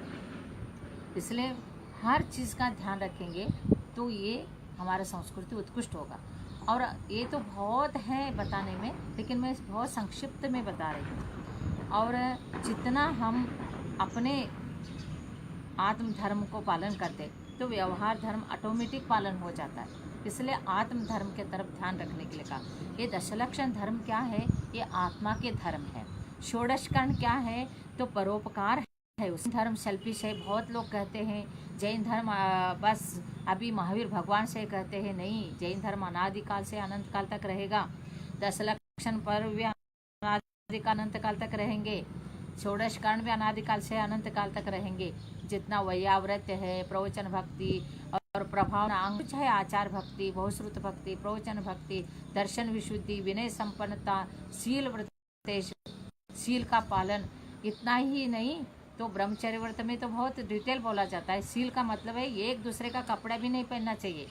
Speaker 3: इसलिए हर चीज़ का ध्यान रखेंगे तो ये हमारा संस्कृति उत्कृष्ट होगा। और ये तो बहुत है बताने में, लेकिन मैं बहुत संक्षिप्त में बता रही हूँ। और जितना हम अपने आत्म धर्म को पालन करते तो व्यवहार धर्म ऑटोमेटिक पालन हो जाता है। इसलिए आत्म धर्म के तरफ ध्यान रखने के लिए कहा। ये दशलक्षण धर्म क्या है? ये आत्मा के धर्म है। षोडश कर्ण क्या है? तो परोपकार है। उस धर्म सेल्फिश है। बहुत लोग कहते हैं जैन धर्म बस अभी महावीर भगवान से कहते हैं, नहीं, जैन धर्म अनादिकाल से अनंत काल तक रहेगा। दशलक्षण पर्व भी अनादिकाल अनंत काल तक रहेंगे। षोडश कर्ण भी अनादिकाल से अनंत काल तक रहेंगे। जितना वैयाव्रत है, प्रवचन भक्ति और प्रभाव अंग है, आचार भक्ति, बहुश्रुत भक्ति, प्रवचन भक्ति, दर्शन विशुद्धि, विनय संपन्नता, शील व्रत, शील का पालन, इतना ही नहीं तो ब्रह्मचर्य व्रत में तो बहुत डिटेल बोला जाता है। शील का मतलब है एक दूसरे का कपड़ा भी नहीं पहनना चाहिए,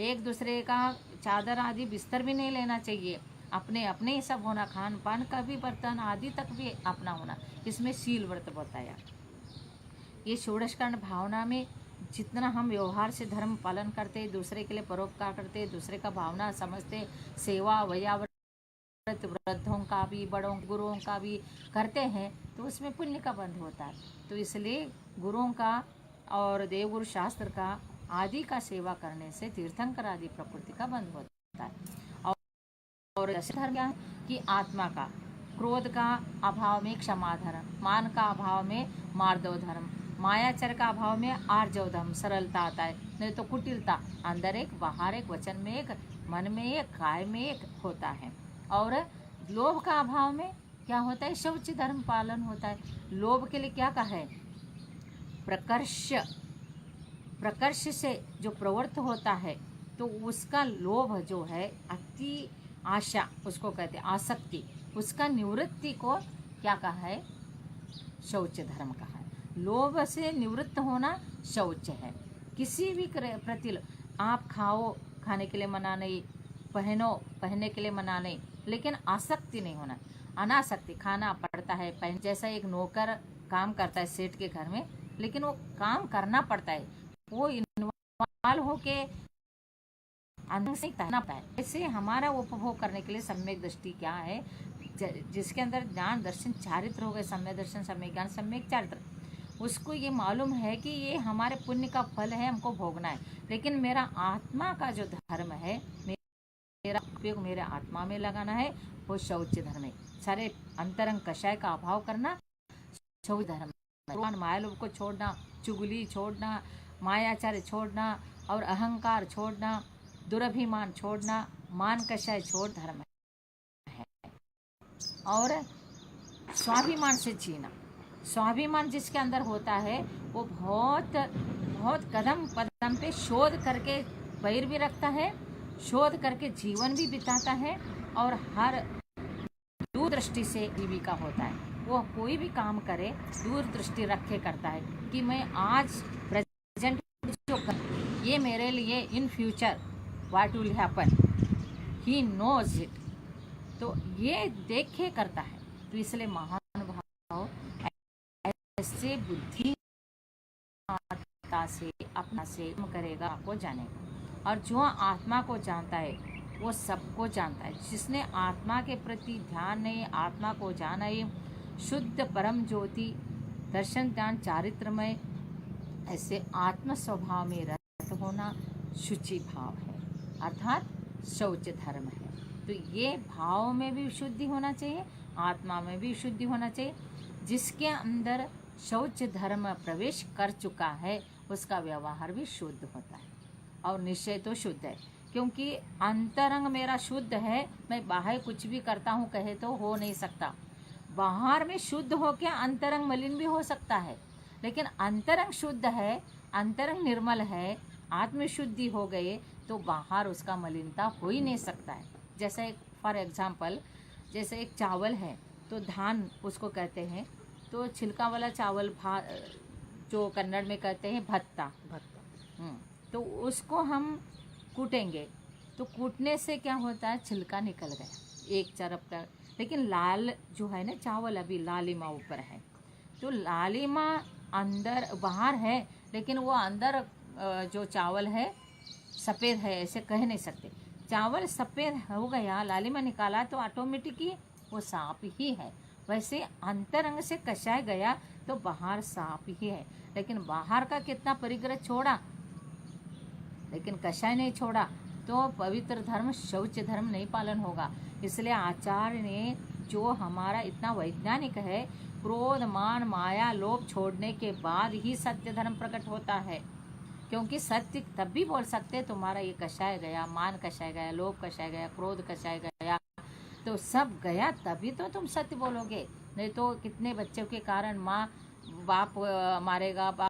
Speaker 3: एक दूसरे का चादर आदि बिस्तर भी नहीं लेना चाहिए, अपने अपने ही सब होना, खान पान का भी बर्तन आदि तक भी अपना होना, इसमें शील व्रत बताया। ये षोडश कर्ण भावना में जितना हम व्यवहार से धर्म पालन करते, दूसरे के लिए परोपकार करते, दूसरे का भावना समझते, सेवा वैयाव्रत वृद्धों का भी, बड़ों गुरुओं का भी करते हैं, तो उसमें पुण्य का बंध होता है। तो इसलिए गुरुओं का और देवगुरु शास्त्र का आदि का सेवा करने से तीर्थंकर आदि प्रकृति का बंध होता है। और धर्म क्या है कि आत्मा का, क्रोध का अभाव में क्षमा धर्म, मान का अभाव में मार्दव धर्म, मायाचर का अभाव में आर्जव धर्म, सरलता आता है, नहीं तो कुटिलता, अंदर एक बाहर एक, वचन में एक, मन में एक, काय में एक होता है। और लोभ का अभाव में क्या होता है? शौच धर्म पालन होता है। लोभ के लिए क्या कहा है? प्रकर्ष, प्रकर्ष से जो प्रवृत्त होता है तो उसका लोभ जो है, अति आशा उसको कहते हैं, आसक्ति, उसका निवृत्ति को क्या कहा है? शौच धर्म कहा है। लोभ से निवृत्त होना शौच है। किसी भी प्रति आप खाओ, खाने के लिए मना नहीं, पहनो, पहनने के लिए मना नहीं, लेकिन आसक्ति नहीं होना। अनासक्ति, खाना पड़ता है, पहन, जैसा एक नौकर काम करता है सेठ के घर में, लेकिन वो काम करना पड़ता है, वो इन्वॉल्व होके अंदर से तैरना पड़ता है। ऐसे हमारा उपभोग करने के लिए सम्यक दृष्टि क्या है? जिसके अंदर ज्ञान दर्शन चारित्र हो गए, सम्यक दर्शन, सम्यक ज्ञान, सम्यक चारित्र, उसको ये मालूम है कि ये हमारे पुण्य का फल है, हमको भोगना है। लेकिन मेरा आत्मा का जो धर्म है, मेरा उपयोग मेरे आत्मा में लगाना है, वो शौच धर्म है। सारे अंतरंग कषाय का अभाव करना शौच धर्म है। माया लोभ को छोड़ना, चुगली छोड़ना, मायाचार्य छोड़ना और अहंकार छोड़ना, दुरभिमान छोड़ना, मान कषाय छोड़ धर्म है। और स्वाभिमान से जीना, स्वाभिमान जिसके अंदर होता है वो बहुत बहुत कदम कदम पे शोध करके पैर भी रखता है, शोध करके जीवन भी बिताता है, और हर दूरदृष्टि से जीविका होता है। वो कोई भी काम करे दूरदृष्टि रखे करता है कि मैं आज प्रेजेंट जो कर, ये मेरे लिए in future what will happen, he knows it, तो ये देख के करता है। तो इसलिए महान भाव ऐसे बुद्धि से अपना से करेगा, आपको जानेगा। और जो आत्मा को जानता है वो सबको जानता है। जिसने आत्मा के प्रति ध्यान नहीं, आत्मा को जाना ही, शुद्ध परम ज्योति, दर्शन ध्यान चारित्रमय, ऐसे आत्म स्वभाव में रत होना शुचि भाव है, अर्थात शौच धर्म है। तो ये भाव में भी शुद्धि होना चाहिए, आत्मा में भी शुद्धि होना चाहिए। जिसके अंदर शौच धर्म प्रवेश कर चुका है उसका व्यवहार भी शुद्ध होता है, और निश्चय तो शुद्ध है, क्योंकि अंतरंग मेरा शुद्ध है। मैं बाहर कुछ भी करता हूँ कहे तो हो नहीं सकता। बाहर में शुद्ध हो के अंतरंग मलिन भी हो सकता है, लेकिन अंतरंग शुद्ध है, अंतरंग निर्मल है, आत्मशुद्धि हो गए तो बाहर उसका मलिनता हो ही नहीं सकता है। जैसे एक फॉर एग्जाम्पल, जैसे एक चावल है तो धान उसको कहते हैं, तो छिलका वाला चावल जो कन्नड़ में कहते हैं भत्ता, तो उसको हम कूटेंगे, तो कूटने से क्या होता है? छिलका निकल गया एक तरफ का, लेकिन लाल जो है ना चावल, अभी लालिमा ऊपर है, तो लालिमा अंदर बाहर है, लेकिन वो अंदर जो चावल है सफ़ेद है, ऐसे कह नहीं सकते। चावल सफ़ेद हो गया, लालिमा निकाला तो ऑटोमेटिक ही वो साफ ही है। वैसे अंतरंग से कषाय गया तो बाहर साफ ही है, लेकिन बाहर का कितना परिग्रह छोड़ा, लेकिन कषाय नहीं छोड़ा। तो पवित्र धर्म शौच धर्म नहीं पालन होगा। इसलिए आचार्य ने जो हमारा इतना वैज्ञानिक है, क्रोध मान माया लोभ छोड़ने के बाद ही सत्य धर्म प्रकट होता है। क्योंकि सत्य तब भी बोल सकते तुम्हारा ये कषाय गया, मान कषाय गया, लोभ कषाय गया, क्रोध कषाय गया, तो सब गया तभी तो तुम सत्य बोलोगे। नहीं तो कितने बच्चों के कारण माँ बाप मारेगा, बाप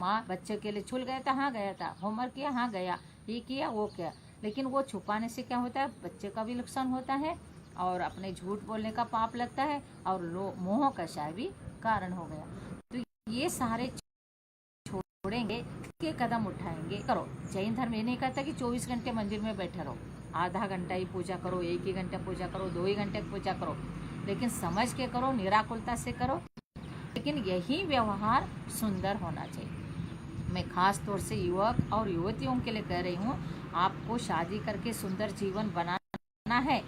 Speaker 3: माँ बच्चे के लिए छुल गया था, हाँ गया था, होमवर्क किया, हाँ गया, ये किया वो किया, लेकिन वो छुपाने से क्या होता है, बच्चे का भी नुकसान होता है और अपने झूठ बोलने का पाप लगता है और मोह कषाय भी कारण हो गया। तो ये सारे छोड़ेंगे, के कदम उठाएंगे। करो, जैन धर्म ये नहीं कहता कि 24 घंटे मंदिर में बैठे रहो, आधा घंटा ही पूजा करो, 1 ही घंटा पूजा करो, 2 ही घंटे पूजा करो, लेकिन समझ के करो, निराकुलता से करो, लेकिन यही व्यवहार सुंदर होना चाहिए। मैं खास तौर से युवक और युवतियों के लिए कह रही हूँ, आपको शादी करके सुंदर जीवन बनाना है,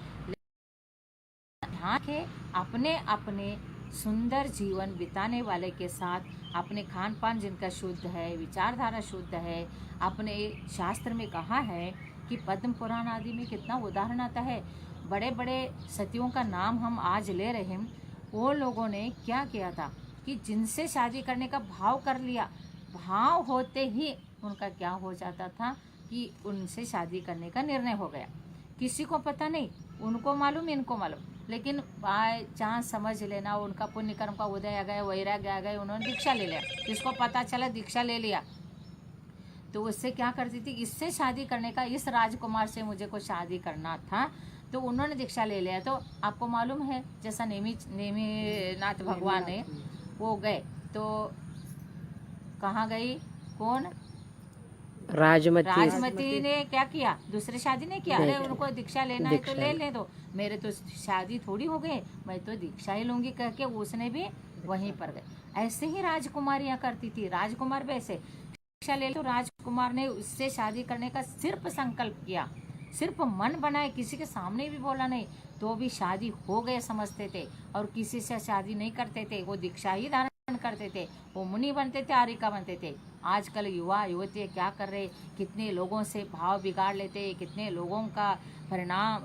Speaker 3: ध्यान है अपने अपने सुंदर जीवन बिताने वाले के साथ, अपने खान पान जिनका शुद्ध है, विचारधारा शुद्ध है। अपने शास्त्र में कहा है कि पद्म पुराण आदि में कितना उदाहरण आता है, बड़े बड़े सतियों का नाम हम आज ले रहे हैं, वो लोगों ने क्या किया था कि जिनसे शादी करने का भाव कर लिया, भाव होते ही उनका क्या हो जाता था कि उनसे शादी करने का निर्णय हो गया। किसी को पता नहीं, उनको मालूम इनको मालूम, लेकिन बाय चांस समझ लेना उनका पुण्य कर्म का उदय आ गया, वैराग्य आ गए, उन्होंने दीक्षा ले लिया। किसको पता चला दीक्षा ले लिया, तो उससे क्या करती थी, इससे शादी करने का, इस राजकुमार से मुझे को शादी करना था, तो उन्होंने दीक्षा ले लिया। तो आपको मालूम है जैसा नेमिनाथ भगवान है, वो गए तो कहाँ गई, कौन, राजमती ने क्या किया, दूसरे शादी नहीं किया। अरे उनको दीक्षा लेना है तो ले ले दो, मेरे तो शादी थोड़ी हो गई, मैं तो दीक्षा ही लूंगी कह के उसने भी वहीं पर गए। ऐसे ही राजकुमारियां करती थी, राजकुमार भी ऐसे दीक्षा ले, तो राजकुमार ने उससे शादी करने का सिर्फ संकल्प किया, सिर्फ मन बनाए, किसी के सामने भी बोला नहीं, तो भी शादी हो गए समझते थे और किसी से शादी नहीं करते थे, वो दीक्षा ही धारण करते थे, वो मुनि बनते थे, आरिका बनते थे। आजकल युवा युवती क्या कर रहे, कितने लोगों से भाव बिगाड़ लेते, कितने लोगों का परिणाम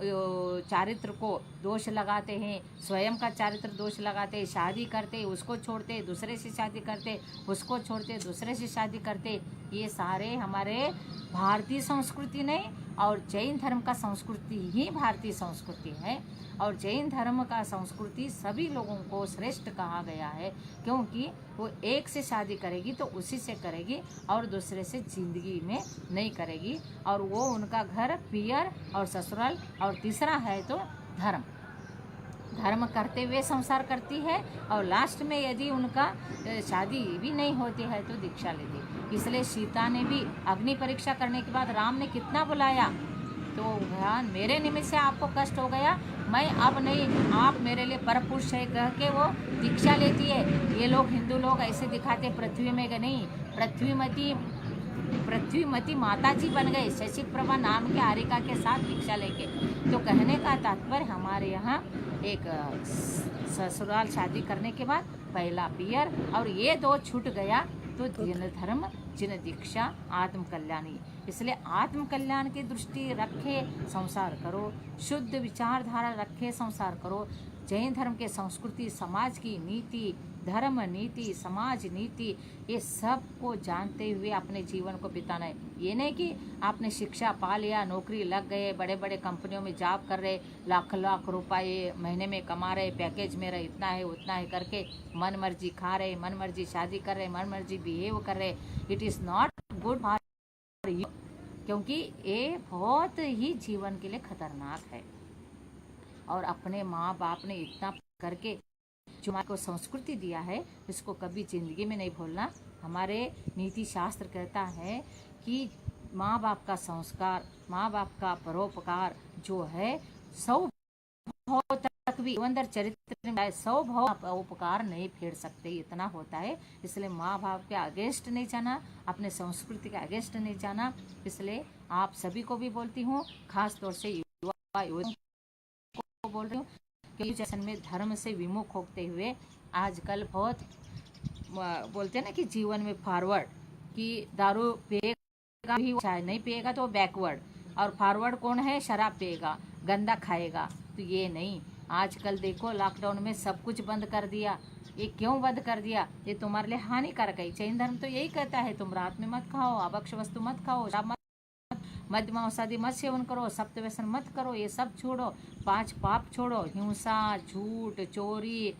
Speaker 3: चारित्र को दोष लगाते हैं, स्वयं का चारित्र दोष लगाते, शादी करते उसको छोड़ते, दूसरे से शादी करते, उसको छोड़ते दूसरे से शादी करते। ये सारे हमारे भारतीय संस्कृति नहीं, और जैन धर्म का संस्कृति ही भारतीय संस्कृति है। और जैन धर्म का संस्कृति सभी लोगों को श्रेष्ठ कहा गया है, क्योंकि वो एक से शादी करेगी तो उसी से करेगी और दूसरे से जिंदगी में नहीं करेगी, और वो उनका घर पियर और ससुराल, और तीसरा है तो धर्म, धर्म करते हुए संसार करती है, और लास्ट में यदि उनका शादी भी नहीं होती है तो दीक्षा लेती। इसलिए सीता ने भी अग्नि परीक्षा करने के बाद राम ने कितना बुलाया, तो भगवान मेरे निमित्त से आपको कष्ट हो गया, मैं अब नहीं, आप मेरे लिए परपुरुष है कह के वो दीक्षा लेती है। ये लोग हिंदू लोग ऐसे दिखाते पृथ्वी में नहीं, पृथ्वीमती माता जी बन गए शशि प्रभा नाम के आरिका के साथ दीक्षा लेके। तो कहने का तात्पर्य हमारे यहाँ एक ससुराल शादी करने के बाद पहला पियर, और ये दो छूट गया तो जिन धर्म जिन दीक्षा आत्म कल्याणी। इसलिए आत्म कल्याण की दृष्टि रखे संसार करो, शुद्ध विचारधारा रखे संसार करो। जैन धर्म के संस्कृति, समाज की नीति, धर्म नीति, समाज नीति, ये सब को जानते हुए अपने जीवन को बिताना है। ये नहीं कि आपने शिक्षा पा लिया, नौकरी लग गए, बड़े बड़े कंपनियों में जॉब कर रहे, लाख लाख रुपए महीने में कमा रहे, पैकेज मेरा इतना है उतना है करके मन मर्जी खा रहे, मन मर्जी शादी कर रहे, मन मर्जी बिहेव कर रहे। It is not good for you, क्योंकि ये बहुत ही जीवन के लिए खतरनाक है। और अपने माँ बाप ने इतना करके जो हमारे को संस्कृति दिया है, इसको कभी जिंदगी में नहीं भूलना। हमारे नीति शास्त्र कहता है कि माँ बाप का संस्कार, माँ बाप का परोपकार जो है 100 भाव तक भी अंदर चरित्र में 100 भाव उपकार नहीं फेर सकते, इतना होता है। इसलिए माँ बाप के अगेंस्ट नहीं जाना, अपने संस्कृति के अगेंस्ट नहीं जाना। इसलिए आप सभी को भी बोलती हूँ, खास तौर से युवा को बोल रही हूँ कि जैसे में धर्म से विमुख होते हुए आजकल बहुत बोलते हैं ना कि जीवन में फॉरवर्ड कि दारू पे ही चाय नहीं पिएगा तो बैकवर्ड, और फॉरवर्ड कौन है, शराब पिएगा, गंदा खाएगा। तो ये नहीं, आजकल देखो लॉकडाउन में सब कुछ बंद कर दिया। ये क्यों बंद कर दिया? ये तुम्हारे लिए हानिकारक है। जैन धर्म तो यही कहता है तुम रात में मत खाओ, अभक्ष वस्तु मत खाओ, शराब मत, मद्य मांसादी मत सेवन करो, सप्त व्यसन मत करो, ये सब छोड़ो, 5 पाप छोड़ो, हिंसा, झूठ, चोरी,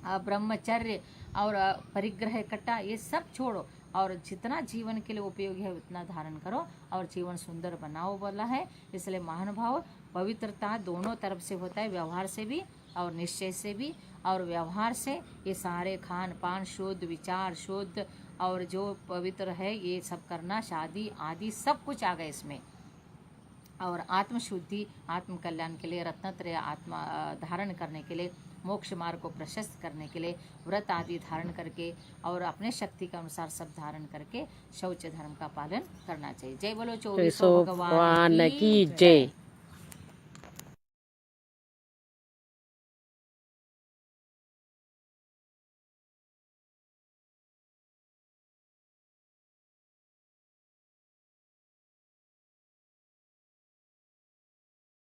Speaker 3: ब्रह्मचर्य और परिग्रह कट्टा, ये सब छोड़ो, और जितना जीवन के लिए उपयोगी है उतना धारण करो और जीवन सुंदर बनाओ बोला है। इसलिए महानुभाव, पवित्रता दोनों तरफ से होता है, व्यवहार से भी और निश्चय से भी। और व्यवहार से ये सारे खान पान शुद्ध, विचार शुद्ध, और जो पवित्र है ये सब करना, शादी आदि सब कुछ आ गए इसमें। और आत्मशुद्धि, आत्म कल्याण के लिए, रत्नत्रय आत्मा धारण करने के लिए, मोक्ष मार्ग को प्रशस्त करने के लिए व्रत आदि धारण करके और अपने शक्ति के अनुसार सब धारण करके शौच धर्म का पालन करना चाहिए। जय बोलो 24 भगवान की जय।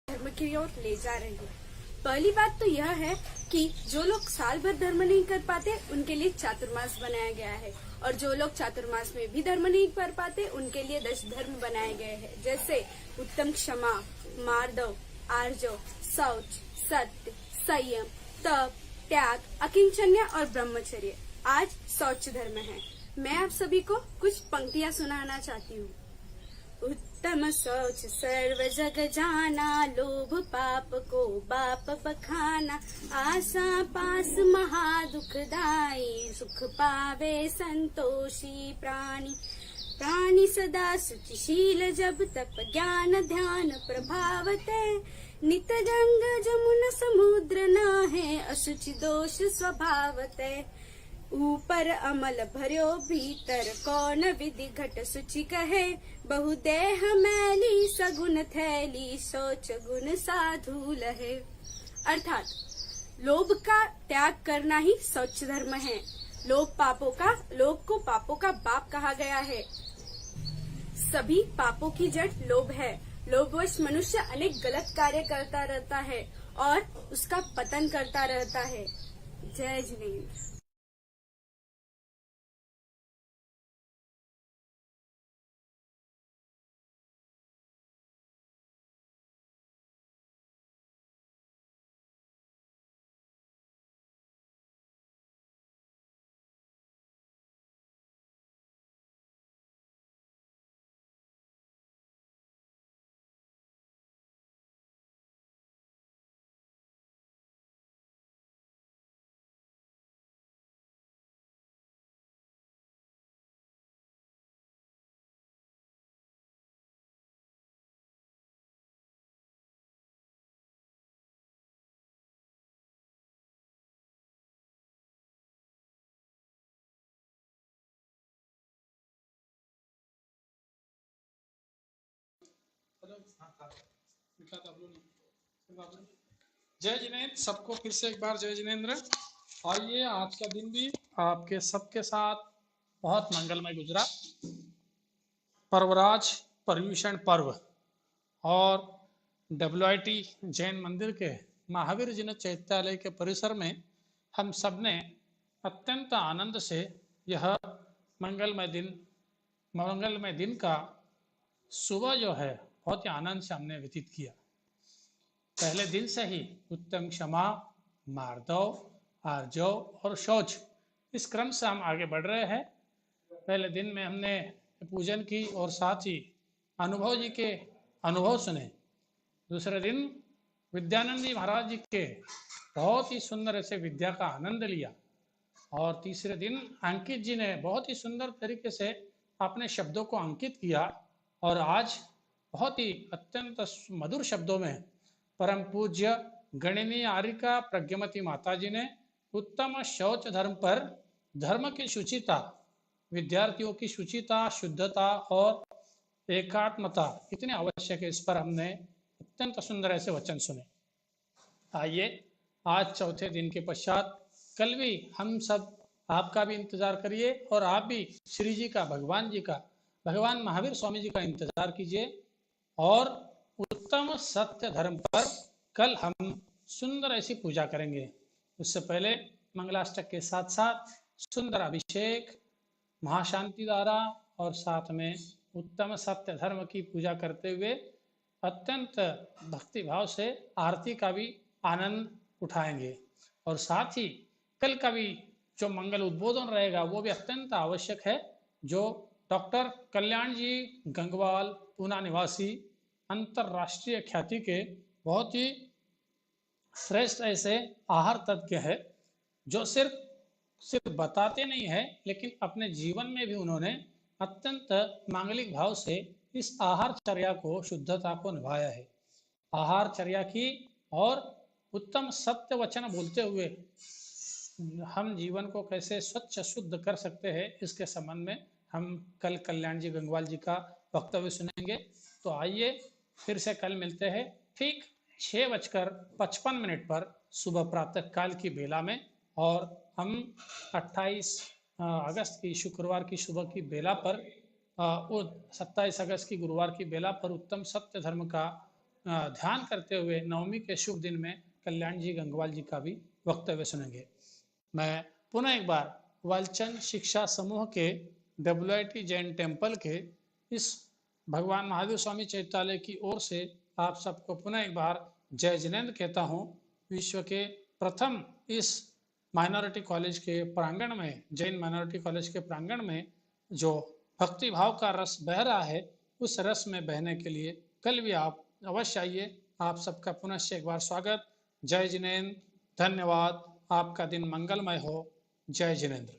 Speaker 4: धर्म की ओर ले जा रही है। पहली बात तो यह है कि जो लोग साल भर धर्म नहीं कर पाते उनके लिए चातुर्मास बनाया गया है, और जो लोग चातुर्मास में भी धर्म नहीं कर पाते उनके लिए 10 धर्म बनाए गए हैं, जैसे उत्तम, क्षमा, मार्दव, आर्जव, शौच, सत्य, संयम, तप, त्याग, अकिंचन्य और ब्रह्मचर्य। आज शौच धर्म है। मैं आप सभी को कुछ पंक्तियां सुनाना चाहती हूँ। उत्तम शौच सर्व जग जाना, लोभ पाप को बाप बखाना, आशा पास महा दुखदाई, सुख पावे संतोषी प्राणी। प्राणी सदा शुचिशील जब तप ज्ञान ध्यान प्रभावते, नित गंगा जमुना समुद्र नाहे, अशुचि दोष स्वभावते। ऊपर अमल भर्यो भीतर, कौन विधि घट शुचि कहे, बहुदेह मैली सगुन थैली, शौच गुण साधु लहे। अर्थात लोभ का त्याग करना ही शौच धर्म है। लोभ को पापों का बाप कहा गया है। सभी पापों की जड़ लोभ है। लोभवश मनुष्य अनेक गलत कार्य करता रहता है और उसका पतन करता रहता है। जय जिनेन्द्र।
Speaker 1: जय जिनेन्द्र। सबको फिर से एक बार जय जिनेन्द्र। आइए, आज का दिन भी आपके सबके साथ बहुत मंगलमय गुजरा। पर्वराज पर्यूषण पर्व और WIT जैन मंदिर के महावीर जिन चैत्यालय के परिसर में हम सब ने अत्यंत आनंद से यह मंगलमय दिन का सुबह जो है बहुत ही आनंद से हमने व्यतीत किया। पहले दिन से ही उत्तम, क्षमा, मार्दव, आर्जव और शौच, इस क्रम से हम आगे बढ़ रहे हैं। पहले दिन में हमने पूजन की और साथ ही अनुभव जी के अनुभव सुने। दूसरे दिन विद्यानंदी महाराज जी के बहुत ही सुंदर ऐसे विद्या का आनंद लिया। और तीसरे दिन अंकित जी ने बहुत ही सुंदर तरीके से अपने शब्दों को अंकित किया। और आज बहुत ही अत्यंत मधुर शब्दों में परम पूज्य गणिनी आर्यिका प्रज्ञमती माता जी ने उत्तम शौच धर्म पर धर्म की शुचिता, विद्यार्थियों की शुचिता, शुद्धता और एकात्मता कितनी आवश्यक है, इस पर हमने अत्यंत सुंदर ऐसे वचन सुने। आइए, आज चौथे दिन के पश्चात कल भी हम सब आपका भी इंतजार करिए और आप भी श्री जी का, भगवान जी का, भगवान महावीर स्वामी जी का इंतजार कीजिए और उत्तम सत्य धर्म पर कल हम सुंदर ऐसी पूजा करेंगे। उससे पहले मंगलाष्टक के साथ साथ सुंदर अभिषेक, महाशांति धारा और साथ में उत्तम सत्य धर्म की पूजा करते हुए अत्यंत भक्ति भाव से आरती का भी आनंद उठाएंगे। और साथ ही कल का भी जो मंगल उद्बोधन रहेगा वो भी अत्यंत आवश्यक है, जो डॉक्टर कल्याण जी गंगवाल, पूना निवासी, अंतरराष्ट्रीय ख्याति के बहुत ही श्रेष्ठ ऐसे आहार तज्ञ है, जो सिर्फ बताते नहीं है लेकिन अपने जीवन में भी उन्होंने अत्यंत मांगलिक भाव से इस आहार चर्या को, शुद्धता को निभाया है। आहार चर्या की और उत्तम सत्य वचन बोलते हुए हम जीवन को कैसे स्वच्छ शुद्ध कर सकते हैं, इसके संबंध में हम कल कल्याण जी गंगवाल जी का वक्तव्य सुनेंगे। तो आइए फिर से कल मिलते हैं ठीक 6:55 पर सुबह प्रातः काल की बेला में, और हम 28 अगस्त की शुक्रवार की सुबह की बेला पर 27 अगस्त की गुरुवार की बेला पर उत्तम सत्य धर्म का ध्यान करते हुए नवमी के शुभ दिन में कल्याण जी गंगवाल जी का भी वक्तव्य सुनेंगे। मैं पुनः एक बार वालचंद शिक्षा समूह के WIT जैन टेम्पल के इस भगवान महावीर स्वामी चैत्यालय की ओर से आप सबको पुनः एक बार जय जिनेन्द्र कहता हूँ। विश्व के प्रथम इस माइनॉरिटी कॉलेज के प्रांगण में, जैन माइनॉरिटी कॉलेज के प्रांगण में जो भक्ति भाव का रस बह रहा है, उस रस में बहने के लिए कल भी आप अवश्य आइए। आप सबका पुनः एक बार स्वागत। जय जिनेन्द्र, धन्यवाद। आपका दिन मंगलमय हो। जय जिनेन्द्र।